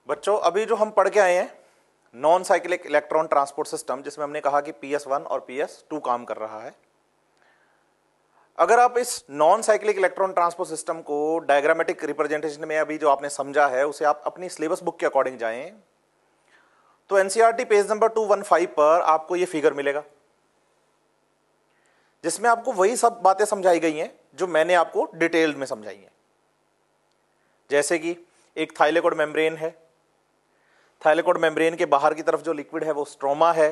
बच्चों अभी जो हम पढ़ के आए हैं non cyclic electron transport system, जिसमें हमने कहा कि PS1 और PS2 काम कर रहा है। अगर आप इस non cyclic electron transport system को डायग्रामेटिक रिप्रेजेंटेशन में अभी जो आपने समझा है उसे आप अपनी सिलेबस बुक के अकॉर्डिंग जाएं तो एनसीईआरटी पेज नंबर 215 पर आपको ये फिगर मिलेगा, जिसमें आपको वही सब बातें समझाई गई हैं जो मैंने आपको डिटेल्ड में समझाई हैं। जैसे कि एक थाइलेकोइड मेम्ब्रेन है, थाइलेकोइड मेम्ब्रेन के बाहर की तरफ जो लिक्विड है वो स्ट्रोमा है,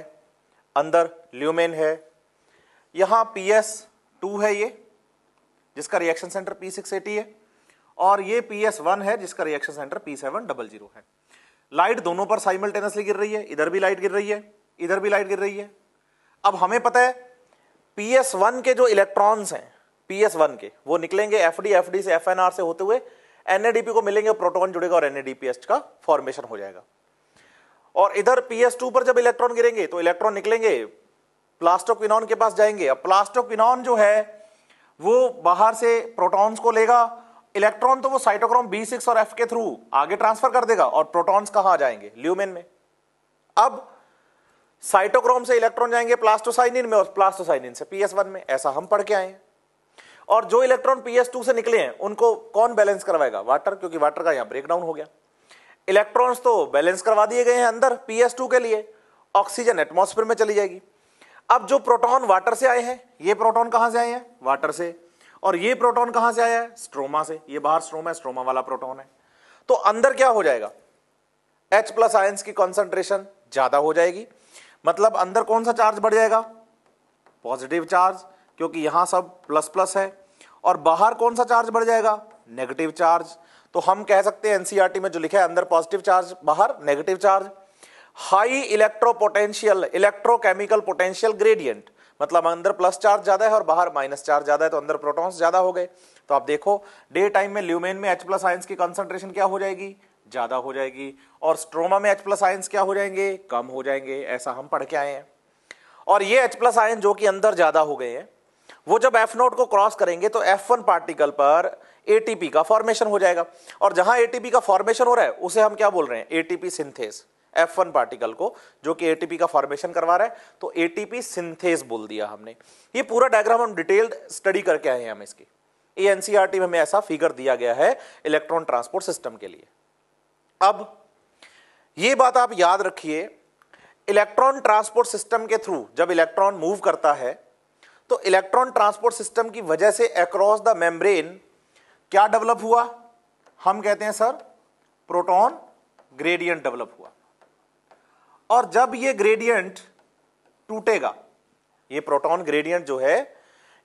अंदर ल्यूमेन है, यहां PS2 है ये जिसका रिएक्शन सेंटर P680 है, और ये PS1 है जिसका रिएक्शन सेंटर P700 है। लाइट दोनों पर साइमल्टेनियसली गिर रही है, इधर भी लाइट गिर रही है, इधर भी लाइट गिर रही है। अब हमें पता है PS1 के जो इलेक्ट्रॉन्स हैं PS1 के वो निकलेंगे FD से FNR से होते हुए NADP को मिलेंगे, प्रोटॉन जुड़ेगा और NADPH का फॉर्मेशन हो जाएगा। और इधर PS2 पर जब इलेक्ट्रॉन गिरेंगे तो इलेक्ट्रॉन निकलेंगे प्लास्टोक्विनॉन के पास जाएंगे। अब प्लास्टोक्विनॉन जो है वो बाहर से प्रोटॉन्स को लेगा, इलेक्ट्रॉन तो वो साइटोक्रोम B6 और F के थ्रू आगे ट्रांसफर कर देगा और प्रोटॉन्स कहां जाएंगे? ल्यूमेन में। अब साइटोक्रोम से इलेक्ट्रॉन जाएंगे प्लास्टोसाइनिन में और प्लास्टोसाइनिन से PS1 में, ऐसा हम पढ़ के आए हैं। और जो इलेक्ट्रॉन PS2 से निकले हैं उनको कौन बैलेंस करवाएगा? वाटर, क्योंकि वाटर का यहां ब्रेकडाउन हो गया। इलेक्ट्रॉन्स तो बैलेंस करवा दिए गए हैं अंदर PS2 के लिए, ऑक्सीजन एटमॉस्फेयर में चली जाएगी। अब जो प्रोटॉन वाटर से आए हैं, ये प्रोटॉन कहां से आए हैं? वाटर से। और ये प्रोटॉन कहां से आया है? स्ट्रोमा से। ये बाहर स्ट्रोमा है, स्ट्रोमा वाला प्रोटॉन है। तो अंदर क्या हो जाएगा? H+ आयंस की कॉन्सेंट्रेशन ज्यादा हो जाएगी, मतलब अंदर कौन सा चार्ज बढ़ जाएगा? पॉजिटिव चार्ज, क्योंकि यहां सब प्लस प्लस है। और बाहर कौन सा चार्ज बढ़ जाएगा? Negative charge. तो हम कह सकते हैं एनसीईआरटी में जो लिखा है अंदर पॉजिटिव चार्ज, बाहर negative charge. High इलेक्ट्रोपोटेंशियल, electrochemical potential gradient, मतलब अंदर प्लस चार्ज ज्यादा है और बाहर माइनस चार्ज ज्यादा है, तो अंदर प्रोटॉन्स ज्यादा हो गए। तो आप देखो डे टाइम में ल्यूमेन में H+ आयंस की कंसंट्रेशन क्या हो जाएगी? ज्यादा हो जाएगी। और स्ट्रोमा में H+ आयंस क्या हो जाएंगे? कम हो जाएंगे। ऐसा हम पढ़ के आए हैं। और ये H+ आयन जो कि अंदर ज्यादा हो गए हैं वो जब F0 को क्रॉस करेंगे तो F1 पार्टिकल पर ATP का फॉर्मेशन हो जाएगा। और जहां ATP का फॉर्मेशन हो रहा है उसे हम क्या बोल रहे हैं? ATP synthase. F1 पार्टिकल को जो कि ATP का फॉर्मेशन करवा रहा है तो ATP सिंथेस बोल दिया हमने। ये पूरा डायग्राम हम डिटेल्ड स्टडी करके आए हैं हम इसकी। ये एनसीईआरटी में हमें ऐसा फिगर दिया गया है इलेक्ट्रॉन ट्रांसपोर्ट सिस्टम के लिए। अब ये बात आप याद रखिए, इलेक्ट्रॉन ट्रांसपोर्ट सिस्टम के थ्रू जब इलेक्ट्रॉन मूव करता है तो इलेक्ट्रॉन ट्रांसपोर्ट सिस्टम की वजह से अक्रॉस द मेम्ब्रेन क्या डेवलप हुआ? हम कहते हैं सर प्रोटॉन ग्रेडियंट डेवलप हुआ। और जब ये ग्रेडियंट टूटेगा, ये प्रोटॉन ग्रेडियंट जो है,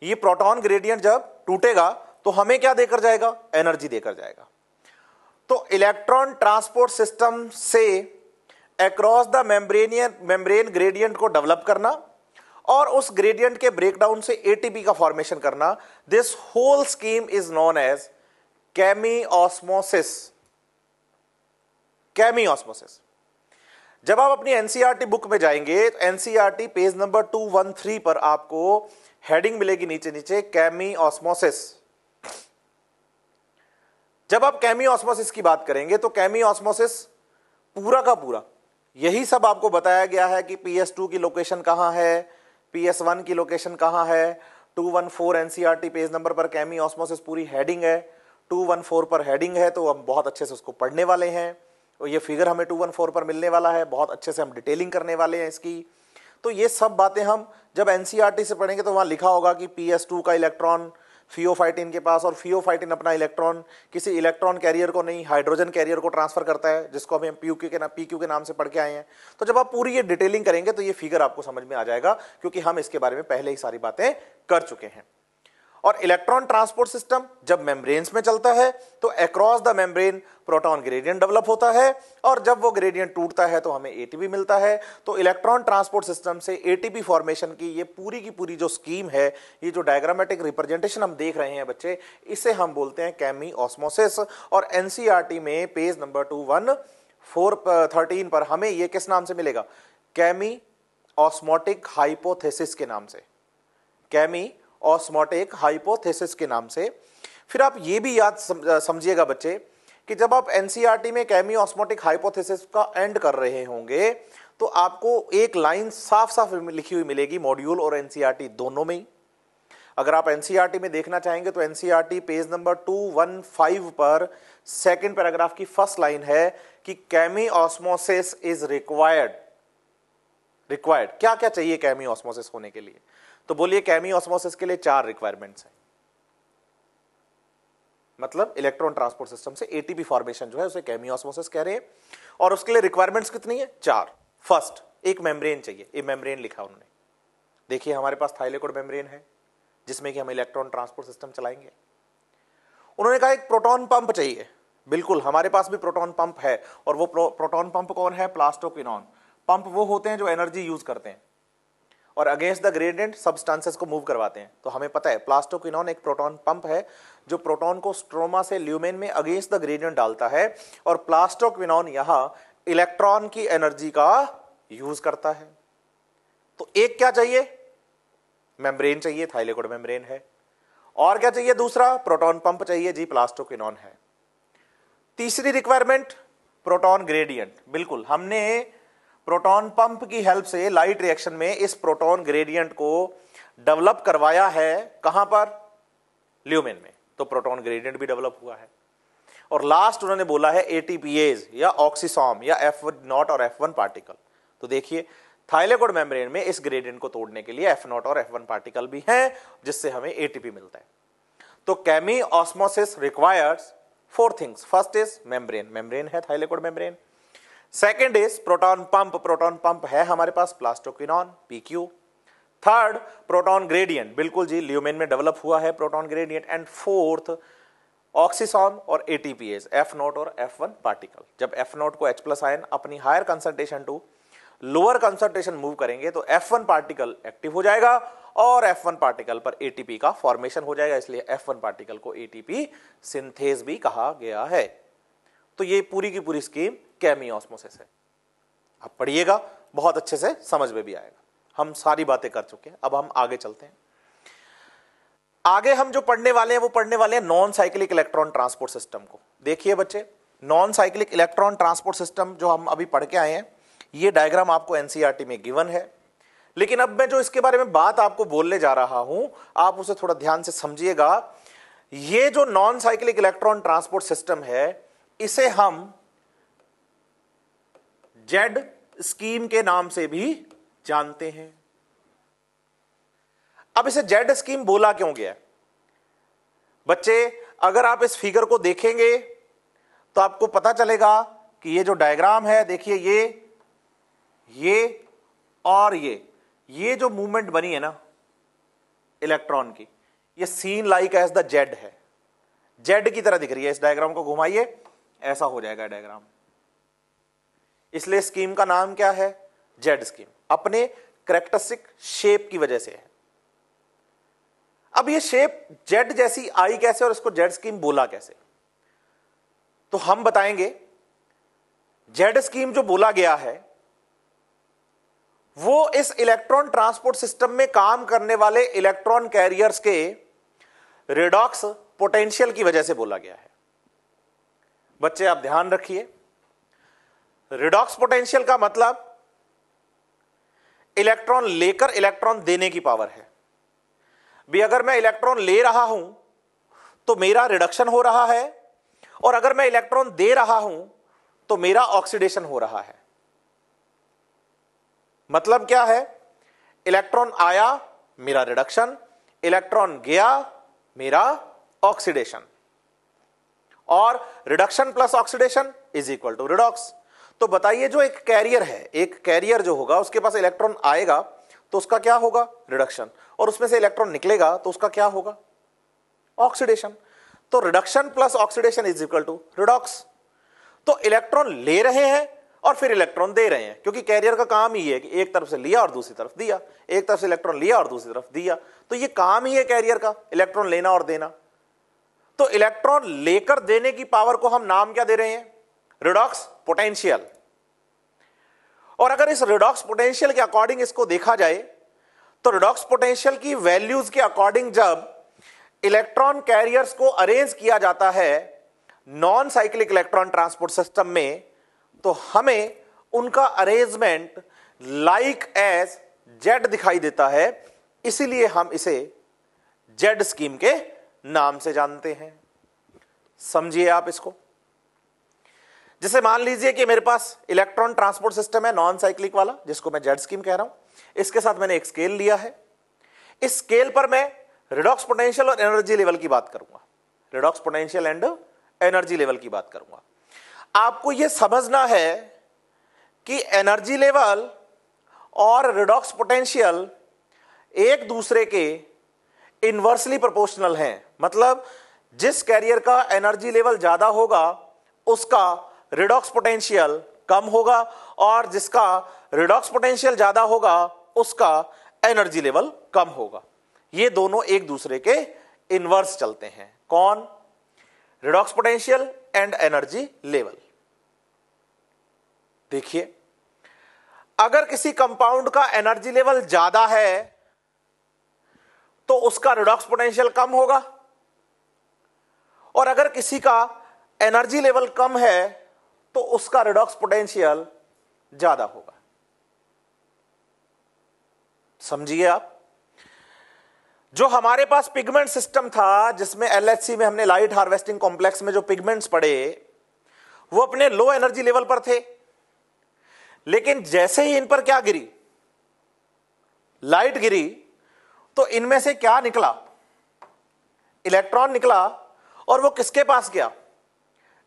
ये प्रोटॉन ग्रेडियंट जब टूटेगा तो हमें क्या देकर जाएगा? एनर्जी देकर जाएगा। तो इलेक्ट्रॉन ट्रांसपोर्ट सिस्टम से अक्रॉस द मेम्ब्रेन ग्रेडियंट को डेवलप करना और उस ग्रेडियंट के ब्रेकडाउन से एटीपी का फॉर्मेशन करना, this whole scheme is known as chemiosmosis. Chemiosmosis. जब आप अपनी एनसीईआरटी बुक में जाएंगे तो एनसीईआरटी पेज नंबर 213 पर आपको हेडिंग मिलेगी नीचे नीचे केमिओस्मोसिस। जब आप केमिओस्मोसिस की बात करेंगे तो केमिओस्मोसिस पूरा का पूरा यही सब आपको बताया गया है कि PS2 की लोकेशन कहां है, PS1 की लोकेशन कहां है। 214 एनसीईआरटी पेज नंबर पर केमिओस्मोसिस पूरी हेडिंग है, 214 पर हेडिंग है, तो हम बहुत अच्छे से उसको पढ़ने वाले हैं। और ये फिगर हमें 214 पर मिलने वाला है, बहुत अच्छे से हम डिटेलिंग करने वाले हैं इसकी। तो ये सब बातें हम जब एनसीईआरटी से पढ़ेंगे तो वहां लिखा होगा कि PS2 का इलेक्ट्रॉन फियोफाइटिन के पास, और फियोफाइटिन अपना इलेक्ट्रॉन किसी इलेक्ट्रॉन कैरियर को नहीं, हाइड्रोजन कैरियर को ट्रांसफर करता है, जिसको हम PQ के नाम से पढ़ के आए हैं। तो जब आप पूरी ये डिटेलिंग करेंगे तो ये फिगर आपको समझ में आ जाएगा, क्योंकि हम इसके बारे में पहले ही सारी बातें कर चुके हैं। और इलेक्ट्रॉन ट्रांसपोर्ट सिस्टम जब मेम्ब्रेन्स में चलता है तो across the membrane proton gradient develop होता है, और जब वो ग्रेडियंट टूटता है तो हमें एटीपी मिलता है। तो इलेक्ट्रॉन ट्रांसपोर्ट सिस्टम से एटीपी फॉर्मेशन की ये पूरी की पूरी जो स्कीम है, ये जो डायग्रामेटिक रिप्रेजेंटेशन हम देख रहे हैं बच्चे, इसे हम बोलते हैं केमिओस्मोसिस। और एनसीईआरटी में पेज नंबर 21413 पर हमें ये किस नाम से मिलेगा? केमिओस्मोटिक हाइपोथेसिस के नाम से, केमिओस्मोटिक हाइपोथेसिस के नाम से। फिर आप ये भी याद समझिएगा बच्चे कि जब आप एनसीईआरटी में केमी ऑस्मोटिक हाइपोथेसिस का एंड कर रहे होंगे तो आपको एक लाइन साफ साफ लिखी हुई मिलेगी मॉड्यूल और एनसीईआरटी दोनों में ही। अगर आप एनसीईआरटी में देखना चाहेंगे तो एनसीईआरटी पेज नंबर 215 पर सेकंड पैराग्राफ की फर्स्ट लाइन है कि केमी ऑस्मोसिस इज रिक्वायर्ड। क्या क्या चाहिए केमी ऑस्मोसिस होने के लिए? तो बोलिए केमी ऑस्मोसिस के लिए 4 रिक्वायरमेंट्स हैं। मतलब इलेक्ट्रॉन ट्रांसपोर्ट सिस्टम से एटीपी फॉर्मेशन जो है उसे केमी ऑस्मोसिस कह रहे हैं। और उसके लिए रिक्वायरमेंट्स कितनी है? 4। फर्स्ट, एक मेम्ब्रेन चाहिए। ये मेम्ब्रेन लिखा उन्होंने। देखिए हमारे पास थाइलेकोइड मेम्ब्रेन है जिसमें कि हम इलेक्ट्रॉन ट्रांसपोर्ट सिस्टम चलाएंगे। उन्होंने कहा एक प्रोटॉन पंप चाहिए। बिल्कुल, हमारे पास भी प्रोटॉन पंप है। और वो प्रोटॉन पंप कौन है? प्लास्टोक्विनोन। पंप वो होते हैं जो एनर्जी यूज करते हैं और अगेंस्ट द ग्रेडियंट सब्सटेंसेस को मूव करवाते हैं। तो हमें पता है प्लास्टोक्विनोन एक प्रोटॉन पंप है जो प्रोटॉन को स्ट्रोमा से ल्यूमेन में अगेंस्ट द ग्रेडियंट डालता है और प्लास्टोक्विनोन यहां इलेक्ट्रॉन की एनर्जी का यूज करता है। तो एक क्या चाहिए? मेम्ब्रेन चाहिए, थाइलेकोइड मेम्ब्रेन है। और क्या चाहिए? दूसरा प्रोटॉन पंप चाहिए जी, प्लास्टोक्विनोन है। तीसरी रिक्वायरमेंट प्रोटॉन ग्रेडियंट। बिल्कुल, हमने प्रोटॉन पंप की हेल्प से लाइट रिएक्शन में इस प्रोटॉन ग्रेडियंट को डेवलप करवाया है। कहां पर? ल्यूमेन में। तो प्रोटॉन ग्रेडियंट भी डेवलप हुआ है। और लास्ट उन्होंने बोला है एटीपीएज या ऑक्सीसॉम या F0 और F1 पार्टिकल। तो देखिए थाइलेकोइड मेम्ब्रेन में इस ग्रेडियंट को तोड़ने के लिए F0 और F1 पार्टिकल भी हैं जिससे हमें एटीपी मिलता है। तो chemiosmosis requires 4 things. First is membrane, membrane है thylakoid membrane. Second is proton pump, proton pump है हमारे पास plastoquinone PQ। Third proton gradient, बिल्कुल जी ल्यूमेन में डेवलप हुआ है proton gradient. And fourth oxysome और एटीपीएज F0 और F1 पार्टिकल। जब F0 को H+ आयन अपनी higher concentration to lower concentration move करेंगे तो F1 पार्टिकल एक्टिव हो जाएगा और F1 पार्टिकल पर एटीपी का फॉर्मेशन हो जाएगा। इसलिए F1 पार्टिकल को एटीपी सिंथेज भी कहा गया है। तो ये पूरी की पूरी स्कीम केमी ऑस्मोसिस है। आप पढ़िएगा, बहुत अच्छे से समझ में भी आएगा। हम सारी बातें कर चुके हैं, अब हम आगे चलते हैं। आगे हम जो पढ़ने वाले हैं वो पढ़ने वाले हैं non cyclic electron transport system को। देखिए बच्चे, non cyclic electron transport system जो हम अभी पढ़ के आए हैं, ये डायग्राम आपको एनसीईआरटी में गिवन है। लेकिन अब मैं जो इसके बारे में बात आपको बोलने जा रहा हूं, आप उसे थोड़ा ध्यान से समझिएगा। ये जो non cyclic electron transport system है, इसे हम जेड स्कीम के नाम से भी जानते हैं। अब इसे जेड स्कीम बोला क्यों गया? बच्चे, अगर आप इस फिगर को देखेंगे तो आपको पता चलेगा कि ये जो डायग्राम है, देखिए ये और ये जो मूवमेंट बनी है ना इलेक्ट्रॉन की, ये seen like as the Z है। जेड की तरह दिख रही है। इस डायग्राम को घुमाइए, ऐसा हो जाएगा डायग्राम। इसलिए स्कीम का नाम क्या है? Z scheme. अपने कैरेक्टरिस्टिक शेप की वजह से है। अब ये शेप जेड जैसी आई कैसे और इसको जेड स्कीम बोला कैसे? तो हम बताएंगे। जेड स्कीम जो बोला गया है वो इस इलेक्ट्रॉन ट्रांसपोर्ट सिस्टम में काम करने वाले इलेक्ट्रॉन कैरियर्स के रेडॉक्स पोटेंशियल की वजह से बोला गया है। बच्चे आप ध्यान रखिए, रेडॉक्स पोटेंशियल का मतलब इलेक्ट्रॉन लेकर इलेक्ट्रॉन देने की पावर है। भी अगर मैं इलेक्ट्रॉन ले रहा हूं तो मेरा रिडक्शन हो रहा है, और अगर मैं इलेक्ट्रॉन दे रहा हूं तो मेरा ऑक्सीडेशन हो रहा है। मतलब क्या है? इलेक्ट्रॉन आया, मेरा रिडक्शन, इलेक्ट्रॉन गया, मेरा ऑक्सीडेशन। और reduction plus oxidation is equal to redox. तो बताइए, जो एक कैरियर है, एक कैरियर जो होगा उसके पास इलेक्ट्रॉन आएगा तो उसका क्या होगा? रिडक्शन। और उसमें से इलेक्ट्रॉन निकलेगा तो उसका क्या होगा? ऑक्सीडेशन। तो reduction plus oxidation is equal to redox. तो इलेक्ट्रॉन ले रहे हैं और फिर इलेक्ट्रॉन दे रहे हैं, क्योंकि कैरियर का काम ही है कि एक तरफ से लिया और दूसरी तरफ दिया, एक तरफ से इलेक्ट्रॉन लिया और दूसरी तरफ दिया। तो ये काम ही है कैरियर का, इलेक्ट्रॉन लेना और देना। तो इलेक्ट्रॉन लेकर देने की पावर को हम नाम क्या दे रहे हैं? Redox potential. और अगर इस रिडॉक्स पोटेंशियल के अकॉर्डिंग इसको देखा जाए तो रिडॉक्स पोटेंशियल की वैल्यूज के अकॉर्डिंग जब इलेक्ट्रॉन कैरियर्स को अरेंज किया जाता है non cyclic electron transport system में, तो हमें उनका अरेंजमेंट लाइक एज जेड दिखाई देता है, इसीलिए हम इसे जेड स्कीम के नाम से जानते हैं। समझिए आप इसको। जैसे मान लीजिए कि मेरे पास इलेक्ट्रॉन ट्रांसपोर्ट सिस्टम है नॉन साइक्लिक वाला, जिसको मैं जेड स्कीम कह रहा हूं। इसके साथ मैंने एक स्केल लिया है। इस स्केल पर मैं रिडॉक्स पोटेंशियल और एनर्जी लेवल की बात करूंगा, redox potential and energy level की बात करूंगा। आपको यह समझना है कि एनर्जी लेवल और रिडॉक्स पोटेंशियल एक दूसरे के इनवर्सली प्रोपोर्शनल हैं। मतलब जिस कैरियर का एनर्जी लेवल ज्यादा होगा उसका रिडॉक्स पोटेंशियल कम होगा, और जिसका रिडॉक्स पोटेंशियल ज्यादा होगा उसका एनर्जी लेवल कम होगा। ये दोनों एक दूसरे के इनवर्स चलते हैं। कौन? Redox potential and energy level. देखिए, अगर किसी कंपाउंड का एनर्जी लेवल ज्यादा है तो उसका रिडॉक्स पोटेंशियल कम होगा, और अगर किसी का एनर्जी लेवल कम है तो उसका रिडॉक्स पोटेंशियल ज्यादा होगा। समझिए आप। जो हमारे पास पिगमेंट सिस्टम था, जिसमें एलएचसी में हमने लाइट हार्वेस्टिंग कॉम्प्लेक्स में जो पिगमेंट्स पढ़े, वो अपने लो एनर्जी लेवल पर थे, लेकिन जैसे ही इन पर क्या गिरी, लाइट गिरी, तो इनमें से क्या निकला? इलेक्ट्रॉन निकला, और वो किसके पास गया?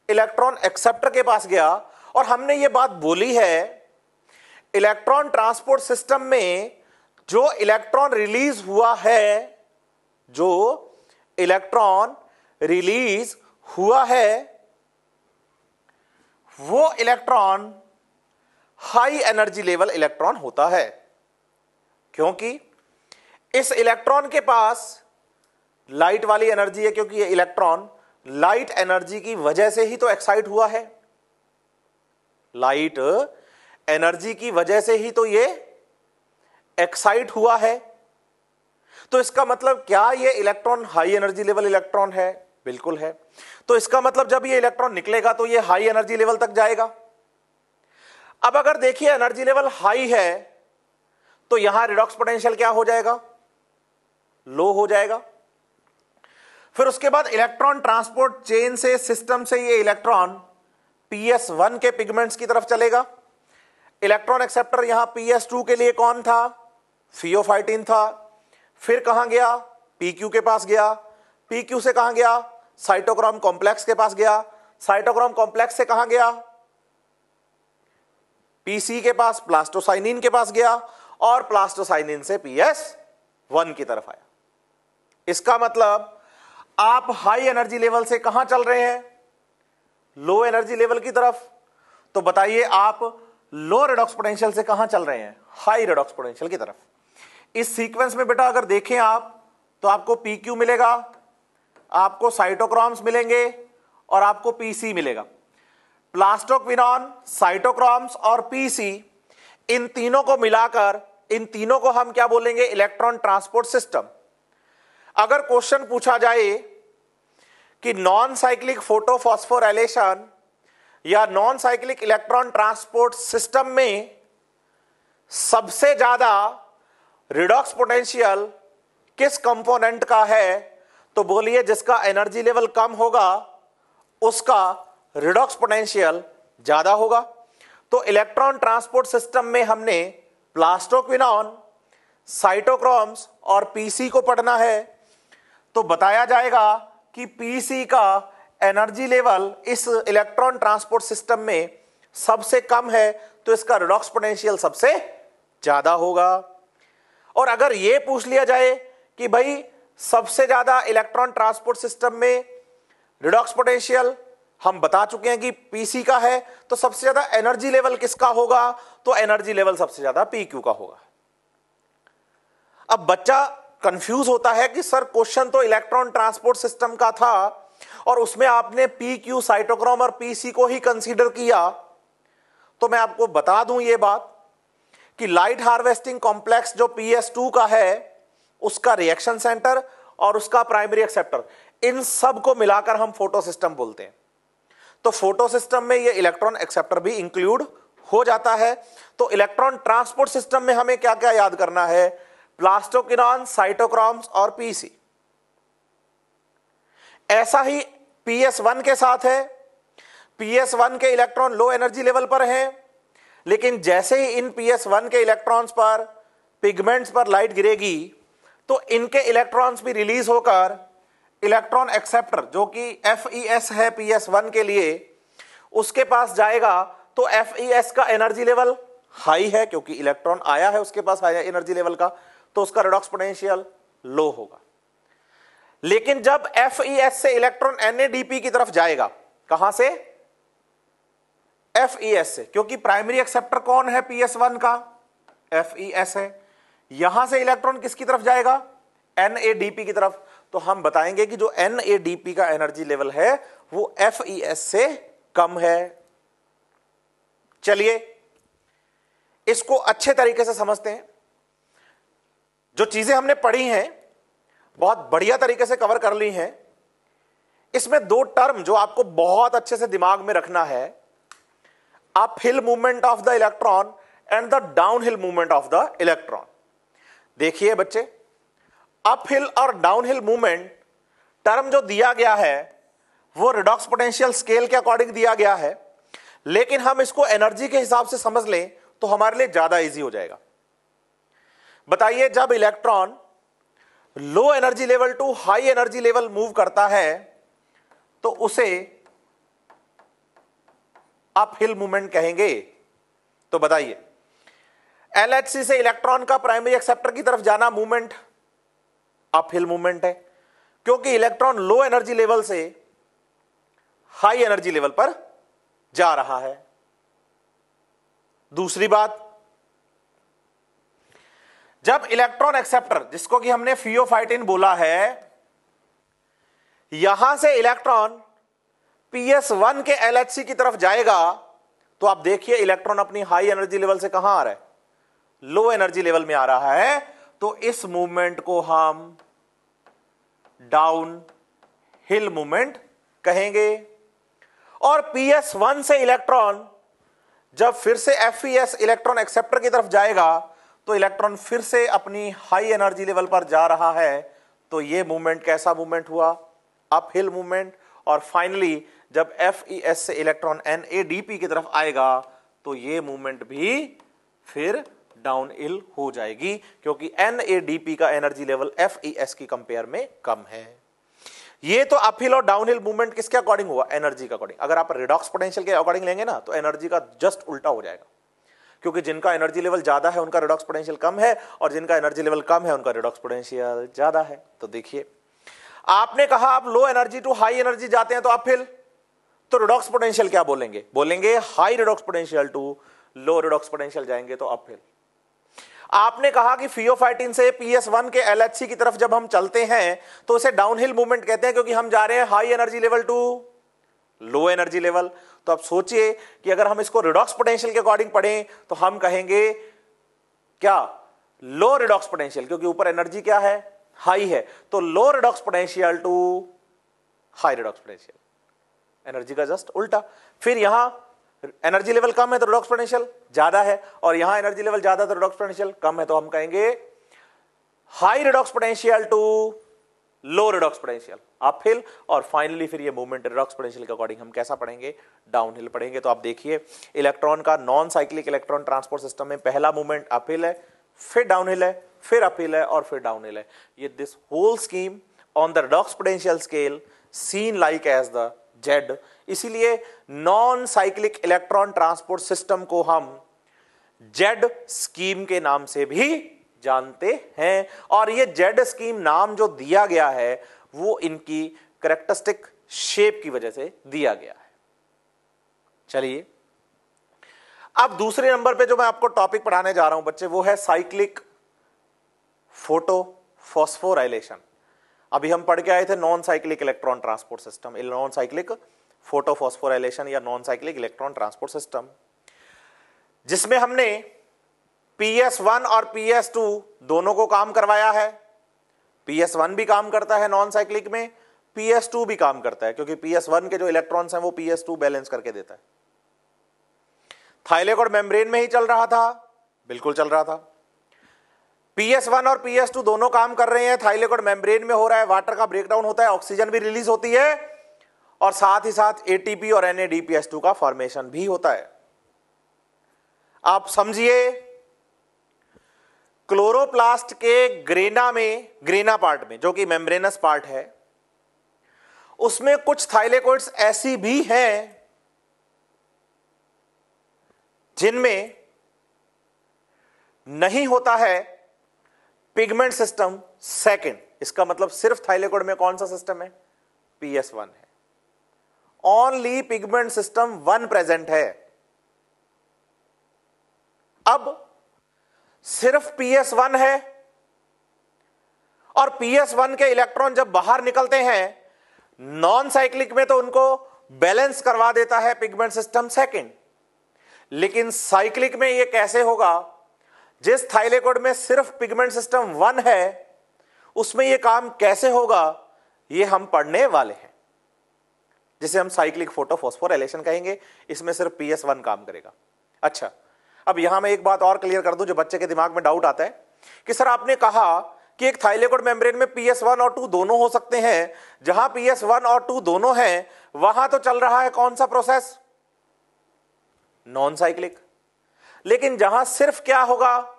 इलेक्ट्रॉन एक्सेप्टर के पास गया। और हमने ये बात बोली है, इलेक्ट्रॉन ट्रांसपोर्ट सिस्टम में जो इलेक्ट्रॉन रिलीज हुआ है, जो इलेक्ट्रॉन रिलीज हुआ है, वो electron high energy level electron होता है, क्योंकि इस इलेक्ट्रॉन के पास लाइट वाली एनर्जी है, क्योंकि ये इलेक्ट्रॉन लाइट एनर्जी की वजह से ही तो एक्साइट हुआ है। लाइट एनर्जी की वजह से ही तो ये एक्साइट हुआ है। तो इसका मतलब क्या ये electron high energy level electron है? बिल्कुल है। तो इसका मतलब जब ये इलेक्ट्रॉन निकलेगा तो ये हाई एनर्जी लेवल तक जाएगा। अब अगर देखिए एनर्जी लेवल हाई है तो यहां रिडॉक्स पोटेंशियल क्या हो जाएगा? लो हो जाएगा। फिर उसके बाद इलेक्ट्रॉन ट्रांसपोर्ट चेन से, सिस्टम से ये इलेक्ट्रॉन PS1 के पिगमेंट्स की तरफ चलेगा। इलेक्ट्रॉन एक्सेप्टर यहां PS2 के लिए कौन था? थियोफाइटिन था। फिर कहां गया? PQ के पास गया। PQ से कहां गया? साइटोक्रोम कॉम्प्लेक्स के पास गया। साइटोक्रोम कॉम्प्लेक्स से कहां गया? PC के पास, प्लास्टोसाइनिन के पास गया, और प्लास्टोसाइनिन से PS1 की तरफ आया। इसका मतलब आप हाई एनर्जी लेवल से कहां चल रहे हैं? लो एनर्जी लेवल की तरफ। तो बताइए आप लो रिडॉक्स पोटेंशियल से कहां चल रहे हैं? हाई रिडॉक्स पोटेंशियल की तरफ। इस सीक्वेंस में बेटा अगर देखें आप, तो आपको PQ मिलेगा, आपको साइटोक्रोम्स मिलेंगे, और आपको PC मिलेगा। प्लास्टोक्विनॉन, साइटोक्रोम्स और PC, इन तीनों को मिलाकर, इन तीनों को हम क्या बोलेंगे? Electron transport system. अगर क्वेश्चन पूछा जाए कि नॉन साइक्लिक फोटोफॉस्फोराइलेशन या non cyclic electron transport system में सबसे ज्यादा रिडॉक्स पोटेंशियल किस कंपोनेंट का है, तो बोलिए जिसका एनर्जी लेवल कम होगा उसका रिडॉक्स पोटेंशियल ज्यादा होगा। तो इलेक्ट्रॉन ट्रांसपोर्ट सिस्टम में हमने प्लास्टोक्विनॉन, साइटोक्रोम्स और PC को पढ़ना है। तो बताया जाएगा कि PC का एनर्जी लेवल इस इलेक्ट्रॉन ट्रांसपोर्ट सिस्टम में सबसे कम है, तो इसका रिडॉक्स पोटेंशियल सबसे ज्यादा होगा। और अगर यह पूछ लिया जाए कि भाई सबसे ज्यादा इलेक्ट्रॉन ट्रांसपोर्ट सिस्टम में रिडॉक्स पोटेंशियल हम बता चुके हैं कि PC का है, तो सबसे ज्यादा एनर्जी लेवल किसका होगा? तो एनर्जी लेवल सबसे ज्यादा PQ का होगा। अब बच्चा कंफ्यूज होता है कि सर क्वेश्चन तो इलेक्ट्रॉन ट्रांसपोर्ट सिस्टम का था और उसमें आपने PQ, साइटोक्रोम और PC को ही कंसीडर किया। तो मैं आपको बता दूं ये बात कि लाइट हार्वेस्टिंग कॉम्प्लेक्स जो PS2 का है, उसका रिएक्शन सेंटर और उसका प्राइमरी एक्सेप्टर, इन सब को मिलाकर हम फोटो सिस्टम बोलते हैं। तो फोटो सिस्टम में ये इलेक्ट्रॉन एक्सेप्टर भी इंक्लूड हो जाता है। तो इलेक्ट्रॉन ट्रांसपोर्ट सिस्टम में हमें क्या क्या याद करना है? प्लास्टोक्विनॉन, साइटोक्रोम्स और पीसी। ऐसा ही PS1 के साथ है। PS1 के इलेक्ट्रॉन लो एनर्जी लेवल पर हैं, लेकिन जैसे ही इन PS1 के इलेक्ट्रॉन्स पर, पिगमेंट्स पर लाइट गिरेगी तो इनके इलेक्ट्रॉन्स भी रिलीज होकर इलेक्ट्रॉन एक्सेप्टर जो कि FES है PS1 के लिए, उसके पास जाएगा। तो FES का एनर्जी लेवल हाई है क्योंकि इलेक्ट्रॉन आया है उसके पास हाई एनर्जी लेवल का, तो उसका रिडॉक्स पोटेंशियल लो होगा। लेकिन जब FES से इलेक्ट्रॉन NADP की तरफ जाएगा, कहां से? FES से, क्योंकि प्राइमरी एक्सेप्टर कौन है PS1 का? FES है। यहां से इलेक्ट्रॉन किसकी तरफ जाएगा? NADP की तरफ। तो हम बताएंगे कि जो NADP का एनर्जी लेवल है वो FES से कम है। चलिए इसको अच्छे तरीके से समझते हैं। जो चीजें हमने पढ़ी हैं बहुत बढ़िया तरीके से कवर कर ली हैं। इसमें दो टर्म जो आपको बहुत अच्छे से दिमाग में रखना है, uphill movement of the electron and the downhill movement of the electron. देखिए बच्चे, अपहिल और डाउनहिल मूवमेंट टर्म जो दिया गया है वो रिडॉक्स पोटेंशियल स्केल के अकॉर्डिंग दिया गया है, लेकिन हम इसको एनर्जी के हिसाब से समझ लें तो हमारे लिए ज्यादा इजी हो जाएगा। बताइए, जब electron low energy level to high energy level move करता है तो उसे अपहिल मूवमेंट कहेंगे। तो बताइए, LHC से इलेक्ट्रॉन का प्राइमरी एक्सेप्टर की तरफ जाना मूवमेंट अपहिल मूवमेंट है, क्योंकि इलेक्ट्रॉन लो एनर्जी लेवल से हाई एनर्जी लेवल पर जा रहा है। दूसरी बात, जब इलेक्ट्रॉन एक्सेप्टर, जिसको कि हमने फियोफाइटिन बोला है, यहां से इलेक्ट्रॉन PS1 के LHC की तरफ जाएगा तो आप देखिए इलेक्ट्रॉन अपनी हाई एनर्जी लेवल से कहां आ रहा है? लो एनर्जी लेवल में आ रहा है। तो इस मूवमेंट को हम डाउन हिल मूवमेंट कहेंगे। और PS1 से इलेक्ट्रॉन जब फिर से FES इलेक्ट्रॉन एक्सेप्टर की तरफ जाएगा तो इलेक्ट्रॉन फिर से अपनी हाई एनर्जी लेवल पर जा रहा है। तो यह मूवमेंट कैसा मूवमेंट हुआ? Uphill movement. और फाइनली जब FES से इलेक्ट्रॉन NADP की तरफ आएगा तो यह मूवमेंट भी फिर डाउन हिल हो जाएगी, क्योंकि NADP का एनर्जी लेवल FES की कंपेयर में कम है। ये तो अपहिल और डाउनहिल मूवमेंट किसके अकॉर्डिंग हुआ? एनर्जी के अकॉर्डिंग। अगर आप रिडॉक्स पोटेंशियल के अकॉर्डिंग लेंगे ना तो एनर्जी का जस्ट उल्टा हो जाएगा, क्योंकि जिनका एनर्जी लेवल ज्यादा है उनका रिडॉक्स पोटेंशियल कम है, और जिनका एनर्जी लेवल कम है उनका रिडॉक्स पोटेंशियल ज्यादा है। तो देखिए, आपने कहा आप low energy to high energy जाते हैं तो अपहिल, तो रिडॉक्स पोटेंशियल क्या बोलेंगे? बोलेंगे high redox potential to low redox potential जाएंगे तो अपहिल। आपने कहा कि फियोफाइटिन से PS1 के LHC की तरफ जब हम चलते हैं तो उसे डाउनहिल मूवमेंट कहते हैं, क्योंकि हम जा रहे हैं high energy level to low energy level. तो अब सोचिए कि अगर हम इसको रिडॉक्स पोटेंशियल के अकॉर्डिंग पढ़ें तो हम कहेंगे क्या? लो रिडॉक्स पोटेंशियल, क्योंकि ऊपर एनर्जी क्या है? हाई है। तो low redox potential to high redox potential, energy का जस्ट उल्टा। फिर यहां एनर्जी लेवल कम है तो रिडॉक्स पोटेंशियल ज्यादा है, और यहां एनर्जी लेवल ज्यादा तो रिडॉक्स पोटेंशियल कम है, तो हम कहेंगे high redox potential to low redox potential uphill. और फाइनली फिर ये मूवमेंट रिडॉक्स पोटेंशियल के अकॉर्डिंग हम कैसा पढ़ेंगे? डाउनहिल पढ़ेंगे। तो आप देखिए, इलेक्ट्रॉन का non cyclic electron transport system में पहला मूवमेंट अपहिल है, फिर डाउनहिल है, फिर अपहिल है और फिर डाउनहिल है। ये this whole scheme on the redox potential scale seen like as the Z। इसीलिए non cyclic electron transport system को हम Z स्कीम के नाम से भी जानते हैं। और ये Z स्कीम नाम जो दिया गया है वो इनकी कैरेक्टरिस्टिक शेप की वजह से दिया गया है। चलिए, अब दूसरे नंबर पे जो मैं आपको टॉपिक पढ़ाने जा रहा हूं बच्चे, वो है साइक्लिक फोटोफॉस्फोराइलेशन। अभी हम पढ़ के आए थे non cyclic electron transport system, non cyclic photophosphorylation या non cyclic electron transport system, जिसमें हमने PS1 और PS2 दोनों को काम करवाया है। PS1 भी काम करता है नॉन साइक्लिक में, PS2 भी काम करता है, क्योंकि PS1 के जो इलेक्ट्रॉन्स हैं वो PS2 बैलेंस करके देता है। थाइलेकोइड मेम्ब्रेन में ही चल रहा था, बिल्कुल चल रहा था। PS1 और PS2 दोनों काम कर रहे हैं, थाइलेकोइड मेम्ब्रेन में हो रहा है, वाटर का ब्रेकडाउन होता है, ऑक्सीजन भी रिलीज होती है और साथ ही साथ ATP और NADPH2 का फॉर्मेशन भी होता है। आप समझिए, क्लोरोप्लास्ट के ग्रेना पार्ट में, जो कि मेम्ब्रेनस पार्ट है, उसमें कुछ थाइलेकोइड्स ऐसी भी हैं जिनमें नहीं होता है पिगमेंट सिस्टम सेकंड। इसका मतलब सिर्फ थाइलेकोइड में कौन सा सिस्टम है? PS1 है। ओनली पिगमेंट सिस्टम 1 प्रेजेंट है। अब सिर्फ PS1 है और PS1 के इलेक्ट्रॉन जब बाहर निकलते हैं नॉन साइक्लिक में तो उनको बैलेंस करवा देता है पिगमेंट सिस्टम सेकंड। लेकिन साइक्लिक में यह कैसे होगा? जिस थाइलेकोइड में सिर्फ पिगमेंट सिस्टम 1 है उसमें यह काम कैसे होगा, यह हम पढ़ने वाले हैं, जिसे हम साइक्लिक फोटोफॉस्फोराइलेशन कहेंगे। इसमें सिर्फ PS1 काम करेगा। अच्छा, अब यहां मैं एक बात और क्लियर कर दूं जो बच्चे के दिमाग में डाउट आता है कि सर आपने कहा कि एक थाइलेकोइड मेम्ब्रेन में PS1 और 2 दोनों हो सकते हैं। जहां PS1 और 2 दोनों हैं वहां तो चल रहा है कौन सा प्रोसेस? Non cyclic. लेकिन जहां सिर्फ क्या होगा?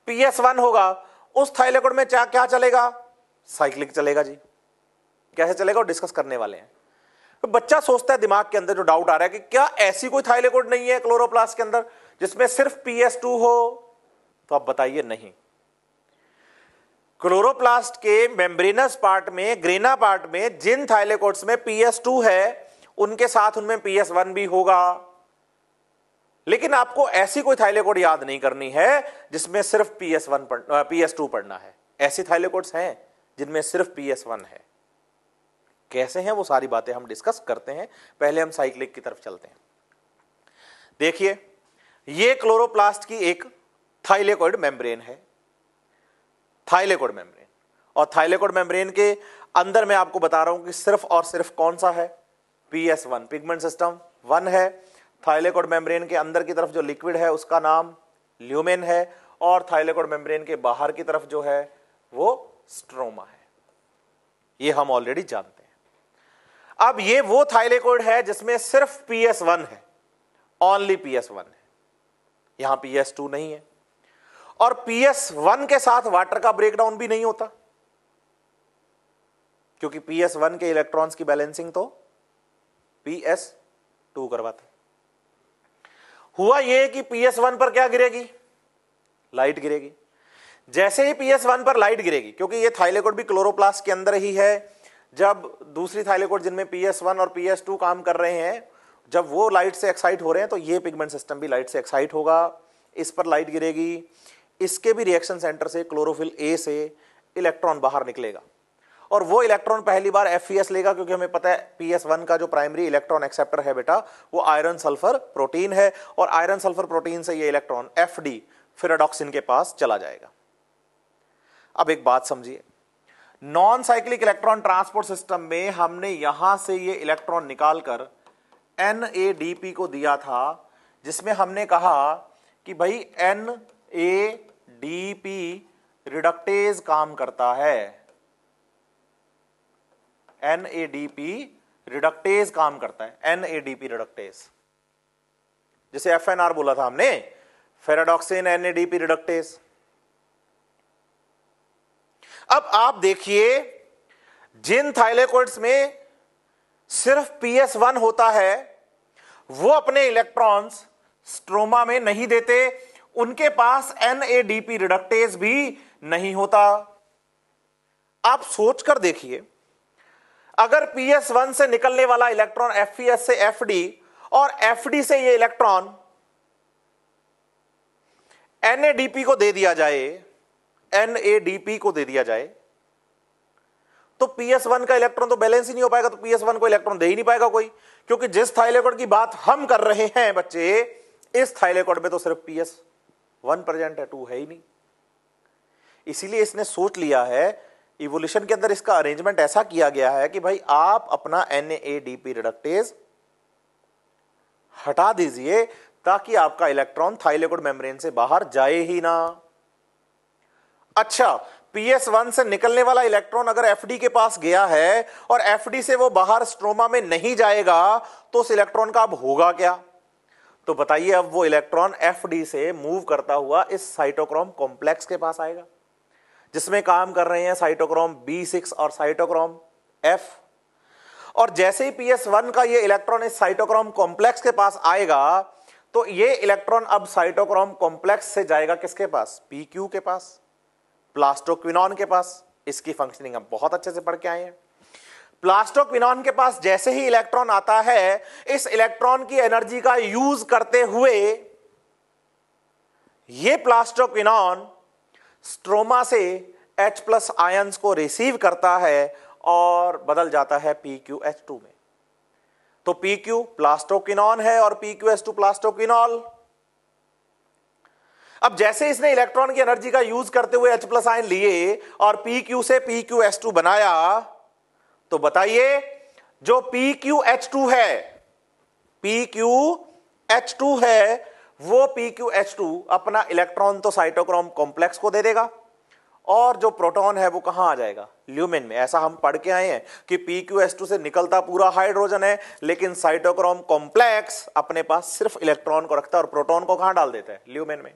PS1 होगा, उस थाइलेकोइड में क्या चलेगा? साइक्लिक चलेगा जी। कैसे चलेगा वो डिस्कस करने वाले हैं। तो बच्चा सोचता है, दिमाग के अंदर जो डाउट आ रहा है कि क्या ऐसी कोई थाइलेकोइड नहीं है क्लोरोप्लास्ट के अंदर जिसमें सिर्फ PS2 हो? तो आप बताइए नहीं। क्लोरोप्लास्ट के मेम्ब्रेनस पार्ट में, ग्रेना पार्ट में जिन थाइलेकोइड्स में PS2 है उनके साथ उनमें PS1 भी होगा। लेकिन आपको ऐसी कोई थाइलेकोइड याद नहीं करनी है जिसमें सिर्फ PS2 पढ़ना है। ऐसी थाइलेकोइड्स हैं जिनमें सिर्फ PS1 है। कैसे हैं वो सारी बातें हम डिस्कस करते हैं। पहले हम साइक्लिक की तरफ चलते हैं। देखिए, ये क्लोरोप्लास्ट की एक थाइलेकोइड मेम्ब्रेन है, थाइलेकोइड मेम्ब्रेन। और थाइलेकोइड मेम्ब्रेन के अंदर मैं आपको बता रहा हूं कि सिर्फ और सिर्फ कौन सा है? PS1, पिगमेंट सिस्टम 1 है। थाइलेकोइड मेम्ब्रेन के अंदर की तरफ जो लिक्विड है उसका नाम ल्यूमेन है और थाइलेकोइड मेम्ब्रेन के बाहर की तरफ जो है वो स्ट्रोमा है। ये हम ऑलरेडी जानते हैं। अब ये वो थाइलेकोइड है जिसमें सिर्फ PS1 है, ओनली PS1 है। यहां PS2 नहीं है और PS1 के साथ वाटर का ब्रेकडाउन भी नहीं होता, क्योंकि PS1 के इलेक्ट्रॉन्स की बैलेंसिंग तो PS2 करवाते। हुआ यह कि PS1 पर क्या गिरेगी? लाइट गिरेगी। जैसे ही PS1 पर लाइट गिरेगी, क्योंकि यह थाइलेकोइड भी क्लोरोप्लास्ट के अंदर ही है, जब दूसरी थाइलेकोइड जिनमें PS1 और PS2 काम कर रहे हैं, जब वो लाइट से एक्साइट हो रहे हैं तो ये पिगमेंट सिस्टम भी लाइट से एक्साइट होगा। इस पर लाइट गिरेगी, इसके भी रिएक्शन सेंटर से क्लोरोफिल A से इलेक्ट्रॉन बाहर निकलेगा और वो इलेक्ट्रॉन पहली बार FeS लेगा, क्योंकि हमें पता है PS1 का जो प्राइमरी इलेक्ट्रॉन एक्सेप्टर है बेटा वो आयरन सल्फर प्रोटीन है और आयरन सल्फर प्रोटीन से ये इलेक्ट्रॉन FD फेराडॉक्सिन के पास चला जाएगा। अब एक बात समझिए, non cyclic electron transport system में हमने यहां से ये इलेक्ट्रॉन निकालकर NADP को दिया था, जिसमें हमने कहा कि भाई NADP रिडक्टेज काम करता है। NADP रिडक्टेज काम करता है, NADP रिडक्टेज। जैसे FNR बोला था हमने, फेराडॉक्सिन NADP रिडक्टेज। अब आप देखिए, जिन थाइलेकोइड्स में सिर्फ PS1 होता है वो अपने इलेक्ट्रॉन्स स्ट्रोमा में नहीं देते, उनके पास NADP रिडक्टेज भी नहीं होता। आप सोचकर देखिए, अगर PS1 से निकलने वाला इलेक्ट्रॉन FeS से FD और FD से ये इलेक्ट्रॉन NADP को दे दिया जाए, NADP को दे दिया जाए, तो PS1 का इलेक्ट्रॉन तो बैलेंस ही नहीं हो पाएगा, तो PS1 को इलेक्ट्रॉन दे ही नहीं पाएगा कोई, क्योंकि जिस थाइलेकोइड की बात हम कर रहे हैं बच्चे, इस थाइलेकोइड में तो सिर्फ PS1 प्रेजेंट है, 2 है ही नहीं। इसीलिए इसने सोच लिया है इवोल्यूशन के अंदर इसका अरेंजमेंट ऐसा किया गया है कि भाई आप अपना NADP रिडक्टेज हटा दीजिए ताकि आपका इलेक्ट्रॉन थाइलेकोइड मेम्ब्रेन से बाहर जाए ही ना। अच्छा, PS1 से निकलने वाला इलेक्ट्रॉन अगर FD के पास गया है और FD से वो बाहर स्ट्रोमा में नहीं जाएगा तो उस इलेक्ट्रॉन का अब होगा क्या? तो बताइए, अब वो इलेक्ट्रॉन FD से मूव करता हुआ इस साइटोक्रोम कॉम्प्लेक्स के पास आएगा जिसमें काम कर रहे हैं साइटोक्रोम B6 और साइटोक्रोम F। और जैसे ही PS1 का ये इलेक्ट्रॉन इस साइटोक्रोम कॉम्प्लेक्स के पास आएगा तो ये इलेक्ट्रॉन अब साइटोक्रोम कॉम्प्लेक्स से जाएगा किसके पास? PQ के पास, प्लास्टोक्विनॉन के पास। इसकी फंक्शनिंग हम बहुत अच्छे से पढ़ के आए हैं। प्लास्टोक्विनॉन के पास जैसे ही इलेक्ट्रॉन आता है, इस इलेक्ट्रॉन की एनर्जी का यूज करते हुए यह प्लास्टोक्विनॉन स्ट्रोमा से H+ आयंस को रिसीव करता है और बदल जाता है PQH2 में। तो PQ प्लास्टोक्विनॉन है और PQH2 प्लास्टोक्विनॉल। अब जैसे इसने इलेक्ट्रॉन की एनर्जी का यूज करते हुए H+ आयन लिए और PQ से PQH2 बनाया, तो बताइए जो PQH2 है वो PQH2 अपना इलेक्ट्रॉन तो साइटोक्रोम कॉम्प्लेक्स को दे देगा और जो प्रोटॉन है वो कहां आ जाएगा? ल्यूमेन में। ऐसा हम पढ़ के आए हैं कि PQH2 से निकलता पूरा हाइड्रोजन है, लेकिन साइटोक्रोम कॉम्प्लेक्स अपने पास सिर्फ इलेक्ट्रॉन को रखता है और प्रोटॉन को कहां डाल देता है? ल्यूमेन में।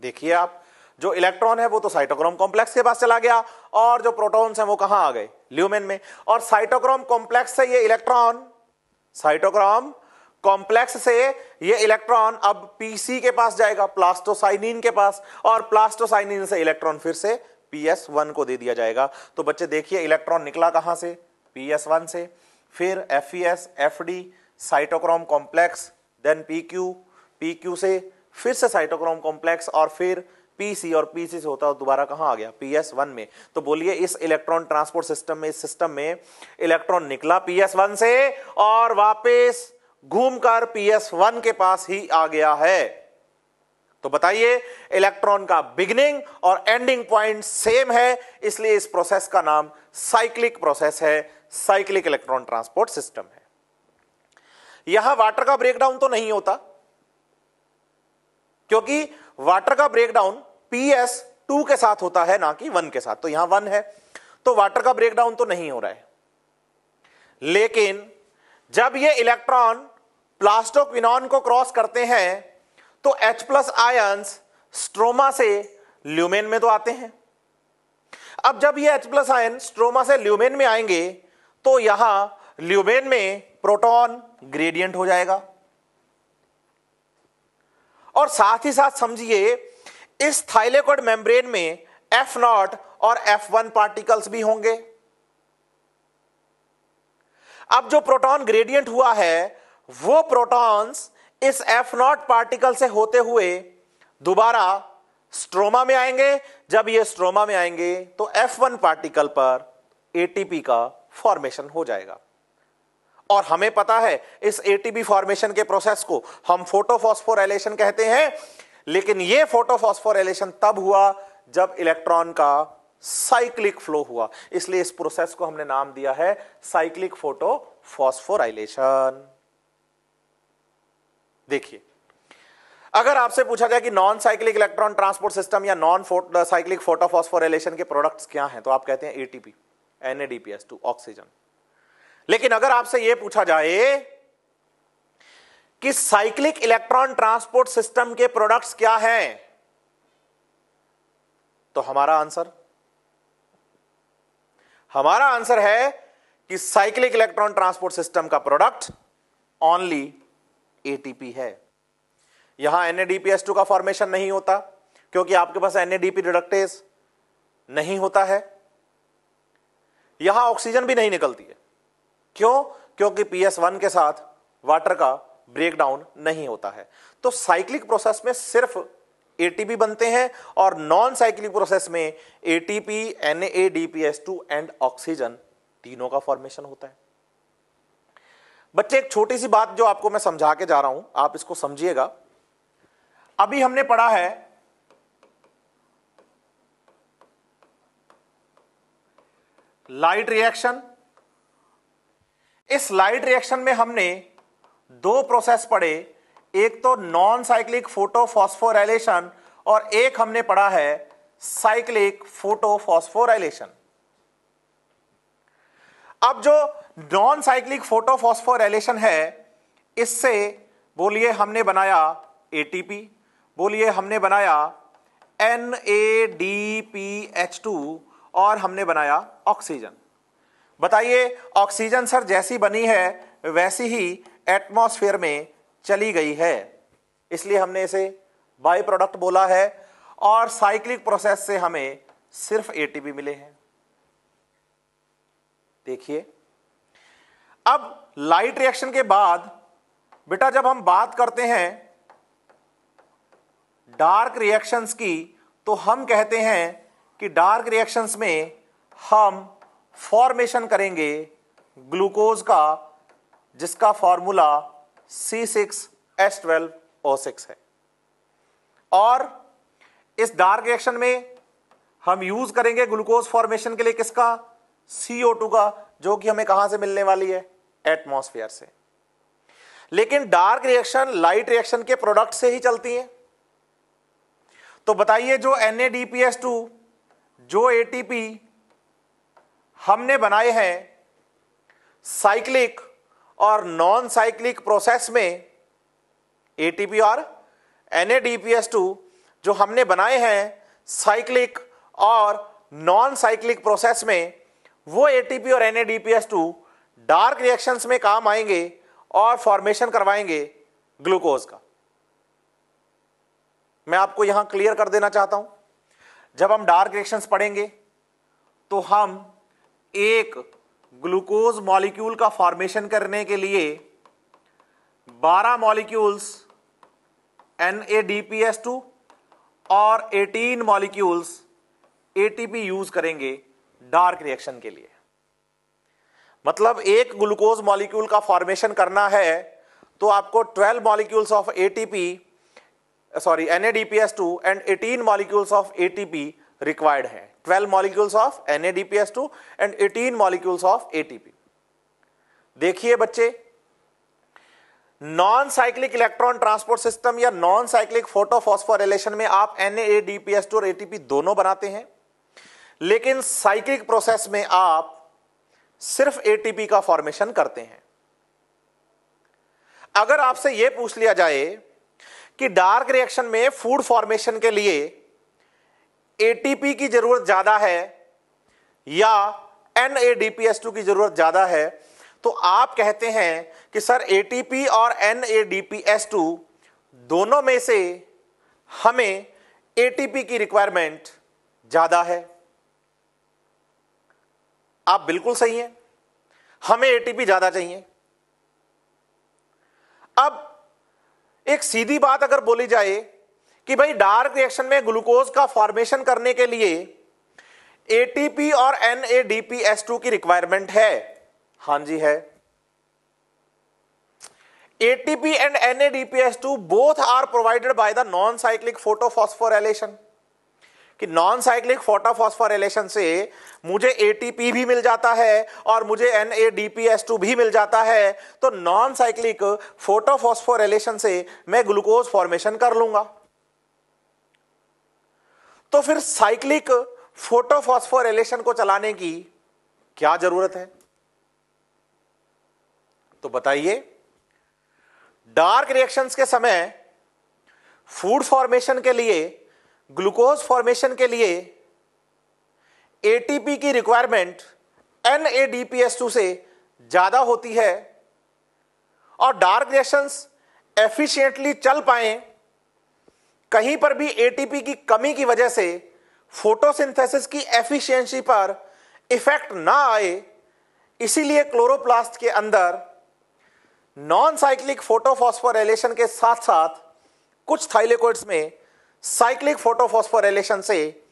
देखिए आप, जो इलेक्ट्रॉन है वो तो साइटोक्रोम कॉम्प्लेक्स के पास चला गया और जो प्रोटॉन्स हैं वो कहां आ गए? ल्यूमेन में। और साइटोक्रोम कॉम्प्लेक्स से ये इलेक्ट्रॉन, साइटोक्रोम कॉम्प्लेक्स से ये इलेक्ट्रॉन अब PC के पास जाएगा, प्लास्टोसाइनिन के पास, और प्लास्टोसाइनिन से इलेक्ट्रॉन फिर से PS1 को दे दिया जाएगा। तो बच्चे देखिए, इलेक्ट्रॉन निकला कहां से? PS1 से, फिर FES, FD, cytochrome complex, then PQ से फिर से साइटोक्रोम कॉम्प्लेक्स और फिर PC, और PC से होता दोबारा कहां आ गया? PS1 में। तो बोलिए, इस इलेक्ट्रॉन ट्रांसपोर्ट सिस्टम में, इस सिस्टम में इलेक्ट्रॉन निकला PS1 से और वापस घूमकर PS1 के पास ही आ गया है। तो बताइए, इलेक्ट्रॉन का बिगिनिंग और एंडिंग पॉइंट सेम है, इसलिए इस प्रोसेस का नाम साइक्लिक प्रोसेस है, साइक्लिक इलेक्ट्रॉन ट्रांसपोर्ट सिस्टम है। यहां वाटर का ब्रेकडाउन तो नहीं होता, क्योंकि वाटर का ब्रेकडाउन PS2 के साथ होता है, ना कि 1 के साथ। तो यहां 1 है तो वाटर का ब्रेकडाउन तो नहीं हो रहा है। लेकिन जब ये इलेक्ट्रॉन प्लास्टोक्विनॉन को क्रॉस करते हैं तो H+ आयंस स्ट्रोमा से ल्यूमेन में तो आते हैं। अब जब ये H+ आयन स्ट्रोमा से ल्यूमेन में आएंगे तो यहां ल्यूमेन में प्रोटॉन ग्रेडियंट हो जाएगा। और साथ ही साथ समझिए, इस थाइलेकोइड मेम्ब्रेन में F0 और F1 पार्टिकल्स भी होंगे। अब जो प्रोटॉन ग्रेडियंट हुआ है वो प्रोटॉन्स इस F0 पार्टिकल से होते हुए दोबारा स्ट्रोमा में आएंगे। जब ये स्ट्रोमा में आएंगे तो F1 पार्टिकल पर ATP का फॉर्मेशन हो जाएगा। और हमें पता है इस ATP फॉर्मेशन के प्रोसेस को हम फोटोफॉस्फोराइलेशन कहते हैं, लेकिन यह फोटोफॉस्फोराइलेशन तब हुआ जब इलेक्ट्रॉन का साइक्लिक फ्लो हुआ, इसलिए इस प्रोसेस को हमने नाम दिया है साइक्लिक फोटोफॉस्फोराइलेशन। देखिए, अगर आपसे पूछा जाए कि non cyclic electron transport system या नॉन साइक्लिक फोटोफॉस्फोराइलेशन के प्रोडक्ट्स क्या हैं, तो आप कहते हैं ATP, NADPS2, ऑक्सीजन। लेकिन अगर आपसे यह पूछा जाए कि साइक्लिक इलेक्ट्रॉन ट्रांसपोर्ट सिस्टम के प्रोडक्ट्स क्या हैं, तो हमारा आंसर है कि साइक्लिक इलेक्ट्रॉन ट्रांसपोर्ट सिस्टम का प्रोडक्ट ओनली ATP है। यहां NADPS2 का फॉर्मेशन नहीं होता क्योंकि आपके पास NADP रिडक्टेज नहीं होता है। यहां ऑक्सीजन भी नहीं निकलती है। क्यों? क्योंकि PS1 के साथ वाटर का ब्रेकडाउन नहीं होता है। तो साइक्लिक प्रोसेस में सिर्फ ATP बनते हैं और नॉन साइक्लिक प्रोसेस में ATP, NADPS2 एंड ऑक्सीजन तीनों का फॉर्मेशन होता है। बच्चे, एक छोटी सी बात जो आपको मैं समझा के जा रहा हूं, आप इसको समझिएगा। अभी हमने पढ़ा है लाइट रिएक्शन। इस लाइट रिएक्शन में हमने दो प्रोसेस पढ़े, एक तो नॉन साइक्लिक फोटोफॉस्फोराइलेशन और एक हमने पढ़ा है साइक्लिक फोटोफॉस्फोराइलेशन। अब जो नॉन साइक्लिक फोटोफॉस्फोराइलेशन है, इससे बोलिए हमने बनाया एटीपी, बोलिए हमने बनाया NADPH2 और हमने बनाया ऑक्सीजन। बताइए ऑक्सीजन सर जैसी बनी है वैसी ही एटमॉस्फेयर में चली गई है, इसलिए हमने इसे बाई प्रोडक्ट बोला है और साइक्लिक प्रोसेस से हमें सिर्फ एटीपी मिले हैं। देखिए अब लाइट रिएक्शन के बाद बेटा जब हम बात करते हैं डार्क रिएक्शंस की, तो हम कहते हैं कि डार्क रिएक्शंस में हम फॉर्मेशन करेंगे ग्लूकोज का, जिसका फॉर्मूला C6H12O6 है। और इस डार्क रिएक्शन में हम यूज करेंगे ग्लूकोज फॉर्मेशन के लिए किसका? CO2 का, जो कि हमें कहां से मिलने वाली है? एटमॉस्फेयर से। लेकिन डार्क रिएक्शन लाइट रिएक्शन के प्रोडक्ट से ही चलती है। तो बताइए जो NADPH2, जो ATP हमने बनाए हैं साइक्लिक और नॉन साइक्लिक प्रोसेस में, ATP और NADPH2 जो हमने बनाए हैं साइक्लिक और नॉन साइक्लिक प्रोसेस में, वो ATP और NADPH2 डार्क रिएक्शंस में काम आएंगे और फॉर्मेशन करवाएंगे ग्लूकोज का। मैं आपको यहां क्लियर कर देना चाहता हूं, जब हम डार्क रिएक्शंस पढ़ेंगे तो हम एक ग्लूकोज मॉलिक्यूल का फॉर्मेशन करने के लिए 12 मॉलिक्यूल्स NADPH2 और 18 मॉलिक्यूल्स ATP यूज करेंगे डार्क रिएक्शन के लिए। मतलब एक ग्लूकोज मॉलिक्यूल का फॉर्मेशन करना है तो आपको 12 molecules of NADPH2 and 18 molecules of ATP required है। 12 molecules of NADPH2 and 18 molecules of ATP। देखिए बच्चे, non cyclic electron transport system या नॉन साइक्लिक फोटोफॉस्फोराइलेशन में आप NADPH2 और ATP दोनों बनाते हैं, लेकिन साइक्लिक प्रोसेस में आप सिर्फ ATP का फॉर्मेशन करते हैं। अगर आपसे यह पूछ लिया जाए कि डार्क रिएक्शन में फूड फॉर्मेशन के लिए ATP की जरूरत ज्यादा है या NADPH2 की जरूरत ज्यादा है, तो आप कहते हैं कि सर ATP और NADPH2 दोनों में से हमें ATP की रिक्वायरमेंट ज्यादा है। आप बिल्कुल सही हैं, हमें ATP ज्यादा चाहिए। अब एक सीधी बात अगर बोली जाए कि भाई डार्क रिएक्शन में ग्लूकोज का फॉर्मेशन करने के लिए ATP और NADPH2 की रिक्वायरमेंट है, हां जी है। ATP and NADPH2 both are provided by the non-cyclic photophosphorylation। कि नॉन साइक्लिक फोटोफॉस्फोराइलेशन से मुझे ATP भी मिल जाता है और मुझे NADPH2 भी मिल जाता है, तो नॉन साइक्लिक फोटोफॉस्फोराइलेशन से मैं ग्लूकोज फॉर्मेशन कर लूंगा। तो फिर साइक्लिक फोटोफॉस्फोराइलेशन को चलाने की क्या जरूरत है? तो बताइए, डार्क रिएक्शंस के समय फूड फॉर्मेशन के लिए, ग्लूकोज फॉर्मेशन के लिए ATP की रिक्वायरमेंट NADPH2 से ज्यादा होती है और डार्क रिएक्शंस एफिशिएंटली चल पाए, कहीं पर भी ATP की कमी की वजह से फोटोसिंथेसिस की एफिशिएंसी पर इफेक्ट ना आए, इसीलिए क्लोरोप्लास्ट के अंदर नॉन साइक्लिक फोटोफॉस्फोराइलेशन के साथ साथ कुछ थाइलेकोइड्स में साइक्लिक फोटोफॉस्फोराइलेशन से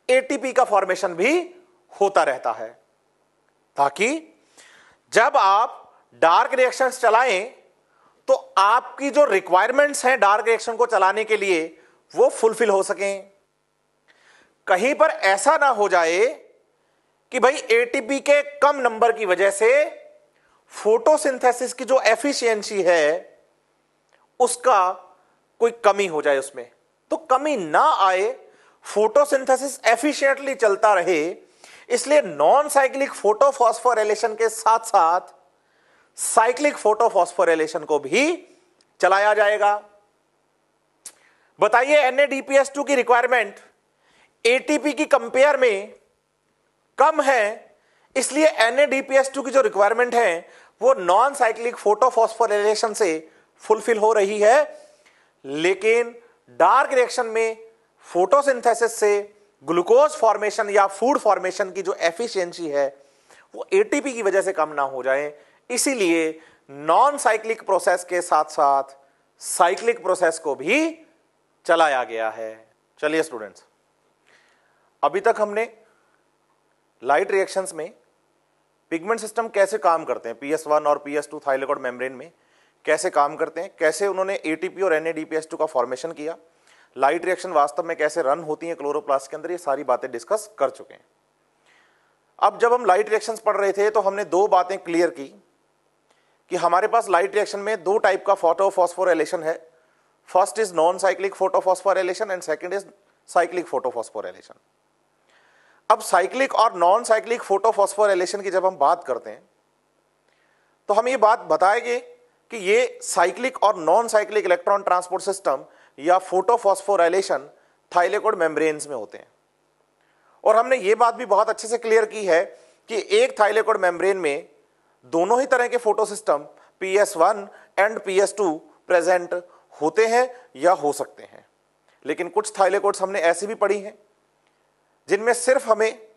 ATP का फॉर्मेशन भी होता रहता है, ताकि जब आप डार्क रिएक्शंस चलाएं तो आपकी जो रिक्वायरमेंट्स हैं डार्क रिएक्शन को चलाने के लिए वो फुलफिल हो सकें। कहीं पर ऐसा ना हो जाए कि भाई एटीपी के कम नंबर की वजह से फोटोसिंथेसिस की जो एफिशिएंसी है उसका कोई कमी हो जाए उसमें, तो कमी ना आए, फोटोसिंथेसिस एफिशिएंटली चलता रहे, इसलिए नॉन साइक्लिक फोटोफॉस्फोराइलेशन के साथ साथ साइक्लिक फोटोफॉस्फोराइलेशन को भी चलाया जाएगा। बताइए NADPS2 की रिक्वायरमेंट एटीपी की कंपेयर में कम है, इसलिए NADPS2 की जो रिक्वायरमेंट है वो नॉन साइक्लिक फोटोफॉस्फोराइलेशन से फुलफिल हो रही है, लेकिन डार्क रिएक्शन में फोटोसिंथेसिस से ग्लूकोज फॉर्मेशन या फूड फॉर्मेशन की जो एफिशिएंसी है वो एटीपी की वजह से कम ना हो जाए, इसीलिए नॉन साइक्लिक प्रोसेस के साथ साथ साइक्लिक प्रोसेस को भी चलाया गया है। चलिए स्टूडेंट्स, अभी तक हमने लाइट रिएक्शंस में पिगमेंट सिस्टम कैसे काम करते हैं, PS1 और PS2 थाइलेकोइड मेम्ब्रेन में कैसे काम करते हैं, कैसे उन्होंने एटीपी और NADPS2 का फॉर्मेशन किया, लाइट रिएक्शन वास्तव में कैसे रन होती हैं क्लोरोप्लास्ट के अंदर, ये सारी बातें डिस्कस कर चुके हैं। अब जब हम लाइट रिएक्शंस पढ़ रहे थे तो हमने दो बातें क्लियर की कि हमारे पास लाइट रिएक्शन में दो टाइप का फोटोफॉस्फोराइलेशन है। First is non cyclic photophosphorylation and second is cyclic photophosphorylation. अब साइक्लिक और नॉन साइक्लिक फोटोफॉस्फोराइलेशन की जब हम बात करते हैं तो हम ये बात बताएंगे कि ये साइक्लिक और non cyclic electron transport system या फोटोफॉस्फोराइलेशन थाइलेकोइड मेम्ब्रेन्स में होते हैं। और हमने ये बात भी बहुत अच्छे से क्लियर की है कि एक थाइलेकोइड मेम्ब्रेन में दोनों ही तरह के photo system PS1 and PS2 present होते हैं या हो सकते हैं, लेकिन कुछ थाइलेकोइड्स हमने ऐसी भी पढ़ी हैं जिनमें सिर्फ हमें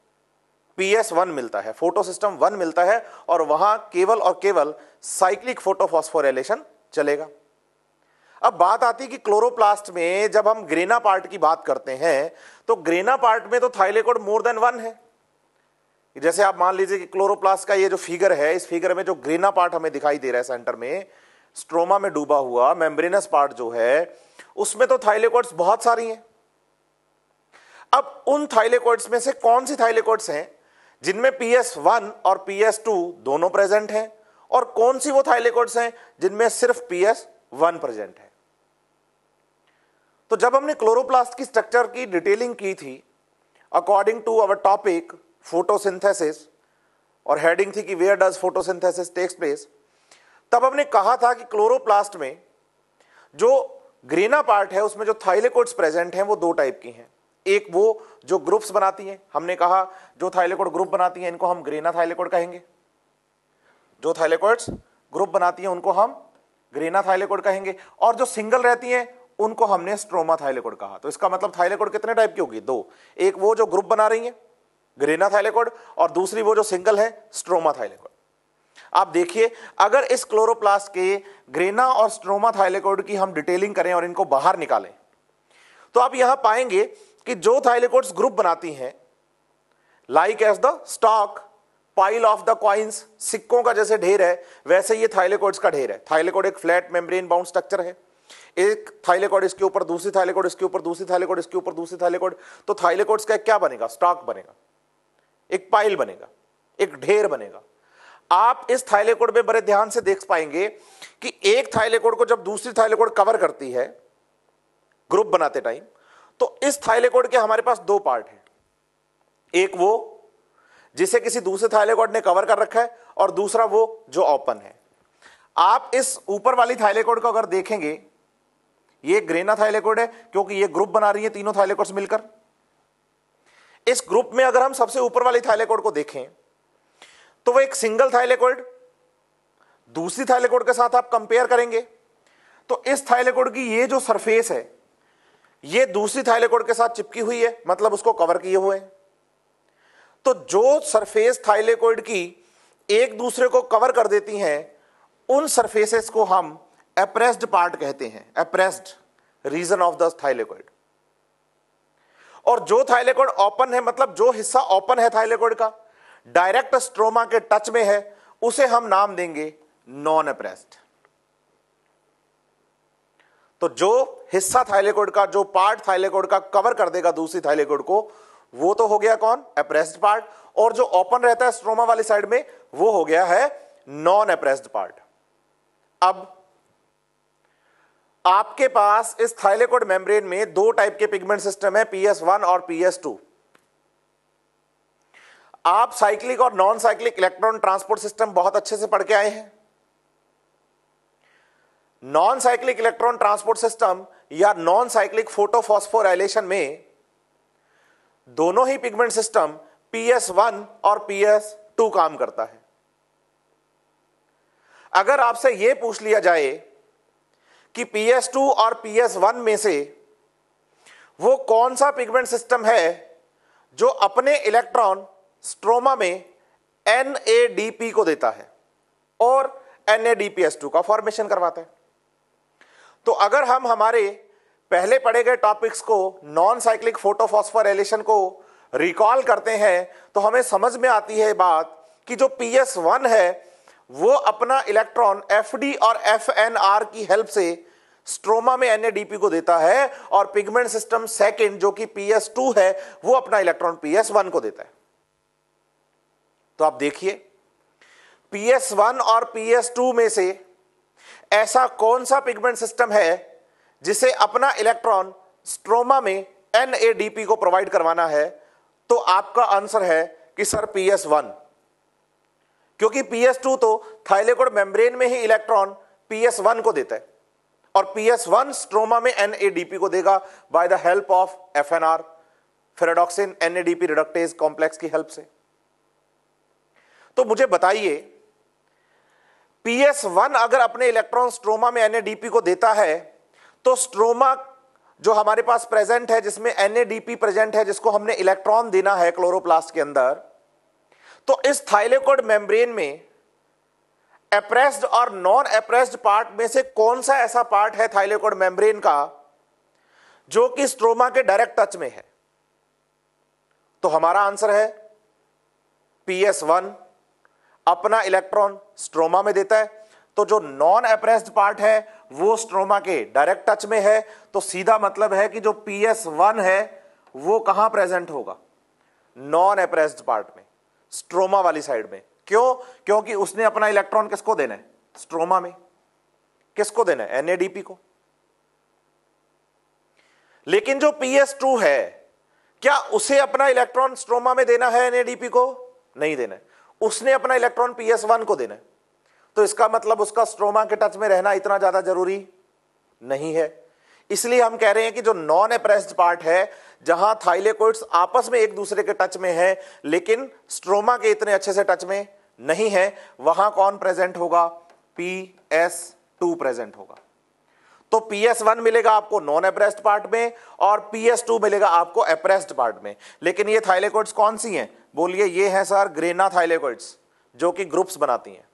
PS1 मिलता है, फोटो सिस्टम 1 मिलता है, और वहां केवल और केवल साइक्लिक फोटोफॉस्फोराइलेशन चलेगा। अब बात आती है कि क्लोरोप्लास्ट में जब हम ग्रेना पार्ट की बात करते हैं तो ग्रेना पार्ट में तो थाइलेकोइड मोर देन 1 है। जैसे आप मान लीजिए कि क्लोरोप्लास्ट का ये जो फिगर है, इस फिगर में जो ग्रेना पार्ट हमें दिखाई दे रहा है सेंटर में, स्ट्रोमा में डूबा हुआ मेम्ब्रेनस पार्ट जो है, उसमें तो थाइलेकोइड्स बहुत सारी हैं। अब उन थाइलेकोइड्स में से कौन सी थाइलेकोइड्स हैं जिनमें PS1 और PS2 दोनों प्रेजेंट हैं, और कौन सी वो थाइलेकोइड्स हैं जिनमें सिर्फ PS1 प्रेजेंट है। तो जब हमने क्लोरोप्लास्ट की स्ट्रक्चर की डिटेलिंग की थी according to our topic photosynthesis, और हेडिंग थी कि where does photosynthesis takes place, तब हमने कहा था कि क्लोरोप्लास्ट में जो ग्रेना पार्ट है उसमें जो थाइलेकोइड्स प्रेजेंट हैं वो दो टाइप की हैं। एक वो जो ग्रुप्स बनाती हैं, हमने कहा जो थाइलेकोइड ग्रुप बनाती हैं इनको हम ग्रेना थाइलेकोइड कहेंगे, जो थाइलेकोइड्स ग्रुप बनाती हैं उनको हम ग्रेना थाइलेकोइड कहेंगे, और जो सिंगल रहती हैं उनको हमने स्ट्रोमा थाइलेकोइड कहा। तो इसका मतलब थाइलेकोइड कितने टाइप की होगी? दो, एक वो जो ग्रुप बना रही है ग्रेना थाइलेकोइड, और दूसरी वो जो सिंगल है स्ट्रोमा थाइलेकोइड। आप देखिए, अगर इस क्लोरोप्लास्ट के ग्रेना और स्ट्रोमा थाइलेकोइड की हम डिटेलिंग करें और इनको बाहर निकालें तो आप यहां पाएंगे कि जो थाइलेकोइड्स ग्रुप बनाती हैं, like as the stock pile of the coins, सिक्कों का जैसे ढेर है वैसे ये थाइलेकोइड्स का ढेर है। थाइलेकोइड एक फ्लैट मेम्ब्रेन बाउंड स्ट्रक्चर है, एक थाइलेकोइड इसके ऊपर, दूसरी थाइलेकोइड इसके ऊपर, दूसरी थाइलेकोइड इसके ऊपर, दूसरी थाइलेकोइड, तो थाइलेकोइड्स का क्या बनेगा? स्टॉक बनेगा, एक पाइल बनेगा, एक ढेर बनेगा। आप इस थाइलेकोइड में बड़े ध्यान से देख पाएंगे कि एक थाइलेकोइड को जब दूसरी थाइलेकोइड कवर करती है ग्रुप बनाते टाइम, तो इस थाइलेकोइड के हमारे पास दो पार्ट हैं, एक वो जिसे किसी दूसरे थाइलेकोइड ने कवर कर रखा है और दूसरा वो जो ओपन है। आप इस ऊपर वाली थाइलेकोइड को अगर देखेंगे, ये ग्रेना थाइलेकोइड है क्योंकि ये ग्रुप बना रही है तीनों थाइलेकोइड्स मिलकर। इस ग्रुप में अगर हम सबसे ऊपर वाली थाइलेकोइड को देखें तो वो एक सिंगल थाइलेकोइड, दूसरी थाइलेकोइड के साथ आप कंपेयर करेंगे तो इस थाइलेकोइड की ये जो सरफेस है ये दूसरी थाइलेकोइड के साथ चिपकी हुई है, मतलब उसको कवर किए हुए हैं। तो जो सरफेस थाइलेकोइड की एक दूसरे को कवर कर देती हैं उन सरफेसेस को हम एप्रेस्ड पार्ट कहते हैं, appressed region of the thylakoid. और जो थाइलेकोइड ओपन है, मतलब जो हिस्सा ओपन है थाइलेकोइड का, डायरेक्ट स्ट्रोमा के टच में है, उसे हम नाम देंगे नॉन एप्रेस्ड। तो जो हिस्सा थाइलेकोइड का, जो पार्ट थाइलेकोइड का कवर कर देगा दूसरी थाइलेकोइड को, वो तो हो गया कौन, एप्रेस्ड पार्ट, और जो ओपन रहता है स्ट्रोमा वाली साइड में वो हो गया है नॉन एप्रेस्ड पार्ट। अब आपके पास इस थाइलेकोइड मेम्ब्रेन में दो टाइप के पिगमेंट सिस्टम है, PS1 और PS2। आप साइक्लिक और non cyclic electron transport system बहुत अच्छे से पढ़ के आए हैं। Non cyclic electron transport system या नॉन साइक्लिक फोटोफॉस्फोराइलेशन में दोनों ही पिगमेंट सिस्टम PS1 और PS2 काम करता है। अगर आपसे यह पूछ लिया जाए कि PS2 और PS1 में से वो कौन सा पिगमेंट सिस्टम है जो अपने इलेक्ट्रॉन स्ट्रोमा में NADP को देता है और NADPS2 का फॉर्मेशन करवाता है, तो अगर हम हमारे पहले पढ़े गए टॉपिक्स को, नॉन साइक्लिक फोटोफॉस्फोराइलेशन को रिकॉल करते हैं तो हमें समझ में आती है बात कि जो PS1 है वो अपना इलेक्ट्रॉन FD और FNR की हेल्प से स्ट्रोमा में NADP को देता है, और पिगमेंट सिस्टम सेकंड जो कि PS2 है वो अपना इलेक्ट्रॉन PS1 को देता है। तो आप देखिए PS1 और PS2 में से ऐसा कौन सा पिगमेंट सिस्टम है जिसे अपना इलेक्ट्रॉन स्ट्रोमा में NADP को प्रोवाइड करवाना है, तो आपका आंसर है कि सर PS1, क्योंकि PS2 तो थाइलेकोइड मेम्ब्रेन में ही इलेक्ट्रॉन PS1 को देता है और PS1 स्ट्रोमा में NADP को देगा by the help of FNR, फेराडॉक्सिन NADP reductase complex की हेल्प से। तो मुझे बताइए PS1 अगर अपने इलेक्ट्रॉन स्ट्रोमा में NADP को देता है तो स्ट्रोमा जो हमारे पास प्रेजेंट है जिसमें NADP प्रेजेंट है, जिसको हमने इलेक्ट्रॉन देना है क्लोरोप्लास्ट के अंदर, तो इस थाइलेकोइड मेम्ब्रेन में एप्रेस्ड और नॉन एप्रेस्ड पार्ट में से कौन सा ऐसा पार्ट है थाइलेकोइड मेम्ब्रेन का जो कि स्ट्रोमा के डायरेक्ट टच में है? तो हमारा आंसर है PS1 अपना इलेक्ट्रॉन स्ट्रोमा में देता है, तो जो नॉन एप्रेस्ड पार्ट है वो स्ट्रोमा के डायरेक्ट टच में है, तो सीधा मतलब है कि जो PS1 है वो कहां प्रेजेंट होगा? नॉन एप्रेस्ड पार्ट में, स्ट्रोमा वाली साइड में। क्यों? क्योंकि उसने अपना इलेक्ट्रॉन किसको देना है? स्ट्रोमा में। किसको देना है? NADP को। लेकिन जो PS2 है, क्या उसे अपना इलेक्ट्रॉन स्ट्रोमा में देना है NADP को? नहीं देना है, उसने अपना इलेक्ट्रॉन PS1 को देना है। तो इसका मतलब उसका स्ट्रोमा के टच में रहना इतना ज्यादा जरूरी नहीं है। इसलिए हम कह रहे हैं कि जो नॉन एप्रेस्ड पार्ट है, जहां थाइलेकोइड्स आपस में एक दूसरे के टच में है लेकिन स्ट्रोमा के इतने अच्छे से टच में नहीं है, वहां कौन प्रेजेंट होगा? PS2 प्रेजेंट होगा। तो PS1 मिलेगा आपको नॉन एप्रेस्ड पार्ट में और PS2 मिलेगा आपको एप्रेस्ड पार्ट में। लेकिन ये थाइलेकोइड्स कौन सी हैं? बोलिए, ये हैं सर ग्रेना थाइलेकोइड्स, जो कि ग्रुप्स बनाती हैं।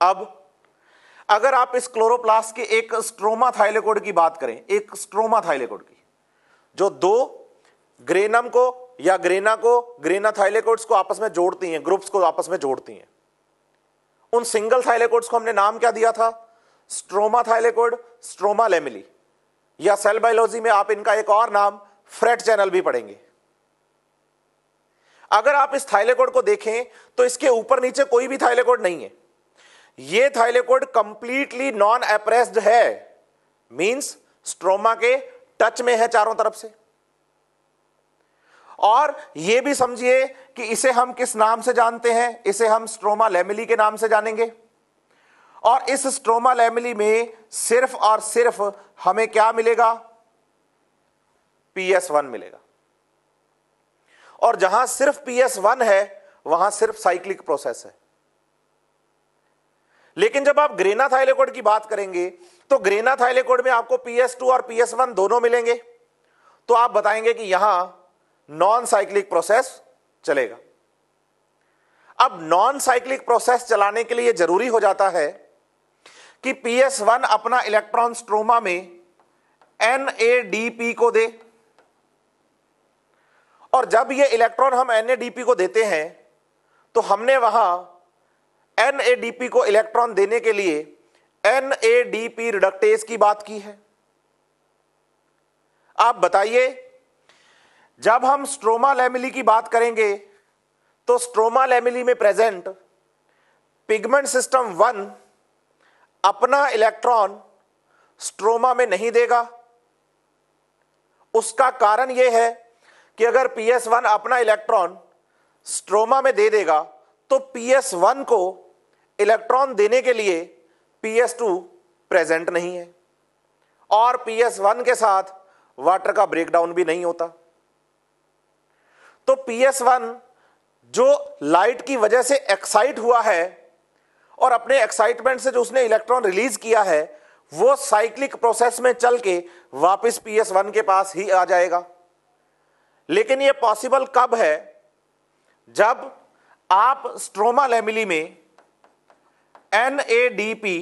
अब अगर आप इस क्लोरोप्लास्ट के एक स्ट्रोमा थाइलेकोइड की बात करें, एक स्ट्रोमा थाइलेकोइड की, जो दो ग्रेनम को या ग्रेना को, ग्रेना थाइलेकोइड्स को आपस में जोड़ती हैं, ग्रुप्स को आपस में जोड़ती हैं, उन सिंगल थाइलेकोइड्स को हमने नाम क्या दिया था? स्ट्रोमा थाइलेकोइड, स्ट्रोमा लेमिली, या सेल बायोलॉजी में आप इनका एक और नाम फ्रेट चैनल भी पढ़ेंगे। अगर आप इस थाइलेकोइड को देखें तो इसके ऊपर नीचे कोई भी थाइलेकोइड नहीं है। ये थाइलेकोइड कंप्लीटली नॉन एप्रेस्ड है, मींस स्ट्रोमा के टच में है चारों तरफ से। और यह भी समझिए कि इसे हम किस नाम से जानते हैं? इसे हम स्ट्रोमा लेमिली के नाम से जानेंगे। और इस स्ट्रोमा लेमिली में सिर्फ और सिर्फ हमें क्या मिलेगा? PS1 मिलेगा। और जहां सिर्फ PS1 है वहां सिर्फ साइक्लिक प्रोसेस है। लेकिन जब आप ग्रेना थाइलेकोइड की बात करेंगे तो ग्रेना थाइलेकोइड में आपको PS2 और PS1 दोनों मिलेंगे। तो आप बताएंगे कि यहां नॉन साइक्लिक प्रोसेस चलेगा। अब नॉन साइक्लिक प्रोसेस चलाने के लिए जरूरी हो जाता है कि PS1 अपना इलेक्ट्रॉन स्ट्रोमा में NADP को दे, और जब ये इलेक्ट्रॉन हम NADP को देते हैं तो हमने वहां NADP को इलेक्ट्रॉन देने के लिए NADP रिडक्टेज की बात की है। आप बताइए, जब हम स्ट्रोमा लैमेली की बात करेंगे तो स्ट्रोमा लैमेली में प्रेजेंट पिगमेंट सिस्टम 1 अपना इलेक्ट्रॉन स्ट्रोमा में नहीं देगा। उसका कारण यह है कि अगर PS1 अपना इलेक्ट्रॉन स्ट्रोमा में दे देगा तो PS1 को इलेक्ट्रॉन देने के लिए PS2 प्रेजेंट नहीं है और PS1 के साथ वाटर का ब्रेकडाउन भी नहीं होता। तो PS1 जो लाइट की वजह से एक्साइट हुआ है और अपने एक्साइटमेंट से जो उसने इलेक्ट्रॉन रिलीज किया है वो साइक्लिक प्रोसेस में चल के वापस PS1 के पास ही आ जाएगा। लेकिन यह पॉसिबल कब है? जब आप स्ट्रोमा लैमेली में NADP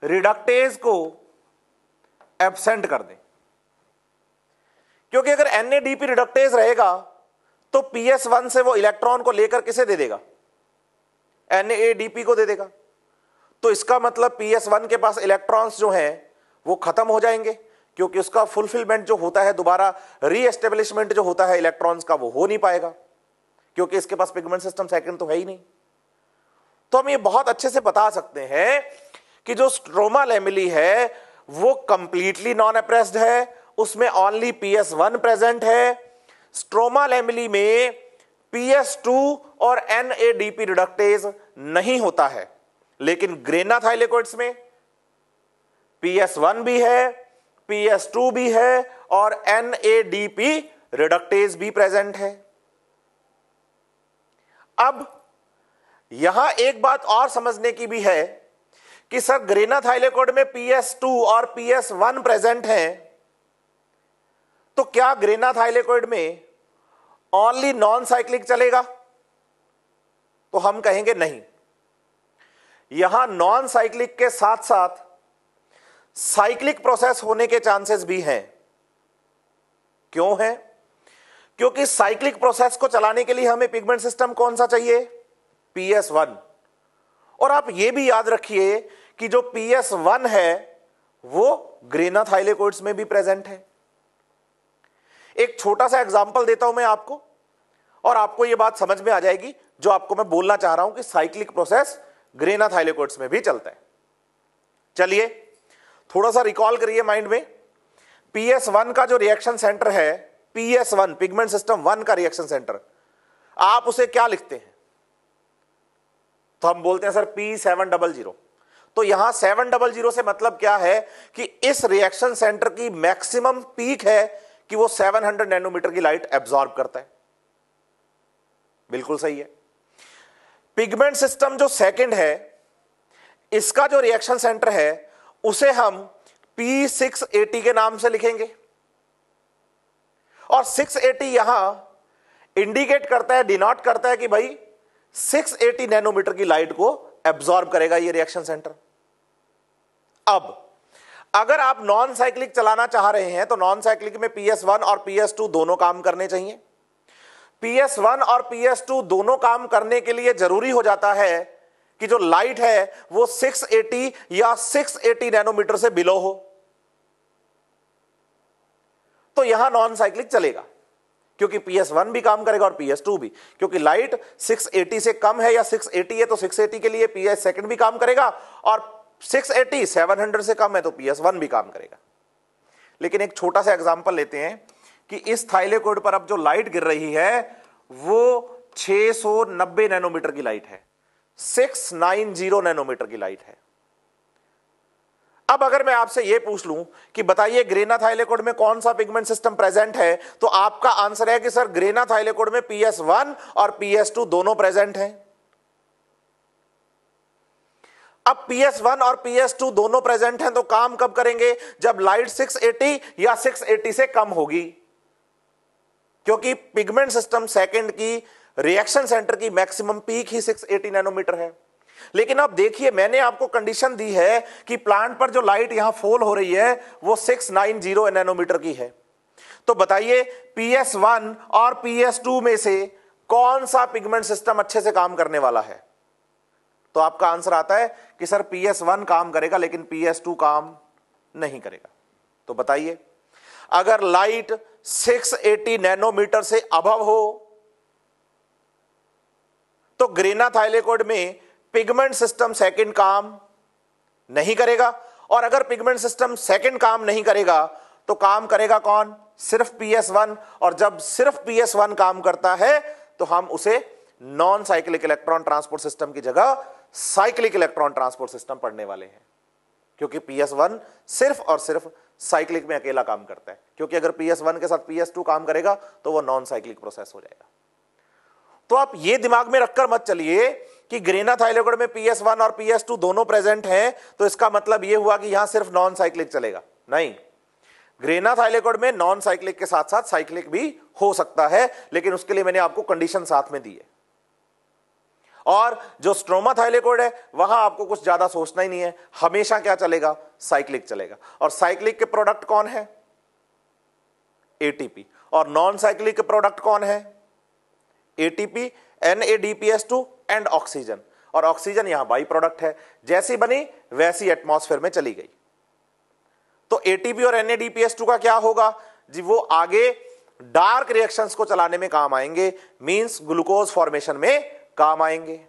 रिडक्टेज को एब्सेंट कर दें, क्योंकि अगर NADP रिडक्टेज रहेगा तो PS1 से वो इलेक्ट्रॉन को लेकर किसे दे देगा? NADP को दे देगा। तो इसका मतलब PS1 के पास इलेक्ट्रॉन्स जो हैं वो खत्म हो जाएंगे, क्योंकि उसका फुलफिलमेंट जो होता है, दोबारा रीएस्टेब्लिशमेंट जो होता है इलेक्ट्रॉन्स का, वो हो नहीं पाएगा, क्योंकि इसके पास पिगमेंट सिस्टम सेकंड तो है ही नहीं। तो हम ये बहुत अच्छे से बता सकते हैं कि जो स्ट्रोमा लैमेली है वो कंप्लीटली नॉन अप्रेस्ड है, उसमें ओनली PS1 प्रेजेंट है। स्ट्रोमा लैमेली में PS2 और NADP रिडक्टेज नहीं होता है, लेकिन ग्रेना थाइलेकोइड्स में PS1 भी है, PS2 भी है और NADP रिडक्टेज भी प्रेजेंट है। अब यहां एक बात और समझने की भी है कि सर ग्रेना थाइलेकोइड में PS2 और PS1 प्रेजेंट हैं, तो क्या ग्रेना थाइलेकोइड में ओनली नॉन साइक्लिक चलेगा? तो हम कहेंगे नहीं, यहां नॉन साइक्लिक के साथ साथ साइक्लिक प्रोसेस होने के चांसेस भी हैं। क्यों है? क्योंकि साइक्लिक प्रोसेस को चलाने के लिए हमें पिगमेंट सिस्टम कौन सा चाहिए? PS1। और आप यह भी याद रखिए कि जो PS1 है वो ग्रेना थाइलेकोइड्स में भी प्रेजेंट है। एक छोटा सा एग्जांपल देता हूं मैं आपको, और आपको यह बात समझ में आ जाएगी जो आपको मैं बोलना चाह रहा हूं कि साइक्लिक प्रोसेस ग्रेना थाइलेकोइड्स में भी चलता है। चलिए थोड़ा सा रिकॉल करिए माइंड में। PS1 का जो रिएक्शन सेंटर है, PS1 पिगमेंट सिस्टम 1 का रिएक्शन सेंटर, आप उसे क्या लिखते हैं? तो हम बोलते हैं सर P700। तो यहां 700 से मतलब क्या है कि इस रिएक्शन सेंटर की मैक्सिमम पीक है कि वो 700 नैनोमीटर की लाइट एब्जॉर्ब करता है। बिल्कुल सही है। पिगमेंट सिस्टम जो सेकंड है, इसका जो रिएक्शन सेंटर है उसे हम P680 के नाम से लिखेंगे, और 680 यहां इंडिकेट करता है, डिनोट करता है कि भाई 680 नैनोमीटर की लाइट को एब्जॉर्ब करेगा ये रिएक्शन सेंटर। अब अगर आप नॉन साइक्लिक चलाना चाह रहे हैं तो नॉन साइक्लिक में PS1 और PS2 दोनों काम करने चाहिए। PS1 और PS2 दोनों काम करने के लिए जरूरी हो जाता है कि जो लाइट है वो 680 या 680 नैनोमीटर से बिलो हो, तो यहां नॉन साइक्लिक चलेगा, क्योंकि PS1 भी काम करेगा और PS2 भी, क्योंकि लाइट 680 से कम है या 680 है तो 680 के लिए PS सेकंड भी काम करेगा, और 680 700 से कम है तो PS1 भी काम करेगा। लेकिन एक छोटा सा एग्जांपल लेते हैं कि इस थाइलेकोइड पर अब जो लाइट गिर रही है वो 690 नैनोमीटर की लाइट है, 690 नैनोमीटर की लाइट है। अब अगर मैं आपसे यह पूछ लूं कि बताइए ग्रेना थाइलेकोइड में कौन सा पिगमेंट सिस्टम प्रेजेंट है, तो आपका आंसर है कि सर ग्रेना थाइलेकोइड में PS1 और PS2 दोनों प्रेजेंट हैं। अब PS1 और PS2 दोनों प्रेजेंट हैं, तो काम कब करेंगे? जब लाइट 680 या 680 से कम होगी, क्योंकि पिगमेंट सिस्टम सेकंड की रिएक्शन सेंटर की मैक्सिमम पीक ही 680 नैनोमीटर है। लेकिन अब देखिए, मैंने आपको कंडीशन दी है कि प्लांट पर जो लाइट यहां फॉल हो रही है वो 690 नैनोमीटर की है। तो बताइए PS1 और PS2 में से कौन सा पिगमेंट सिस्टम अच्छे से काम करने वाला है? तो आपका आंसर आता है कि सर PS1 काम करेगा लेकिन PS2 काम नहीं करेगा। तो बताइए, अगर लाइट 680 नैनोमीटर से अबव हो तो ग्रेनाथाइलेकोइड में पिगमेंट सिस्टम सेकंड काम नहीं करेगा, और अगर पिगमेंट सिस्टम सेकंड काम नहीं करेगा तो काम करेगा कौन? सिर्फ PS1। और जब सिर्फ PS1 काम करता है तो हम उसे non cyclic electron transport system की जगह साइक्लिक इलेक्ट्रॉन ट्रांसपोर्ट सिस्टम पढ़ने वाले हैं, क्योंकि PS1 सिर्फ और सिर्फ साइक्लिक में अकेला काम करता है। क्योंकि अगर PS1 के साथ PS2 काम करेगा तो वो नॉन साइक्लिक प्रोसेस हो जाएगा। तो आप ये दिमाग में रखकर मत चलिए कि ग्रेनाथाइलेकोइड में PS1 और PS2 दोनों प्रेजेंट हैं तो इसका मतलब यह हुआ कि यहां सिर्फ नॉन साइक्लिक चलेगा। नहीं, ग्रेनाथाइलेकोइड में नॉन साइक्लिक के साथ साथ साइक्लिक भी हो सकता है, लेकिन उसके लिए मैंने आपको कंडीशन साथ में दी है। और जो स्ट्रोमा थाइलेकोइड है वहां आपको कुछ ज्यादा सोचना ही नहीं है, हमेशा क्या चलेगा? साइक्लिक चलेगा। और साइक्लिक के प्रोडक्ट कौन है? ATP। और नॉन साइक्लिक के प्रोडक्ट कौन है? ATP, NADPS2 and oxygen. और ऑक्सीजन यहां बाई प्रोडक्ट है, जैसी बनी वैसी एटमॉस्फेयर में चली गई। तो ATP और NADPS2 का क्या होगा जी? वो आगे डार्क रिएक्शंस को चलाने में काम आएंगे, मींस ग्लूकोज फॉर्मेशन में काम आएंगे।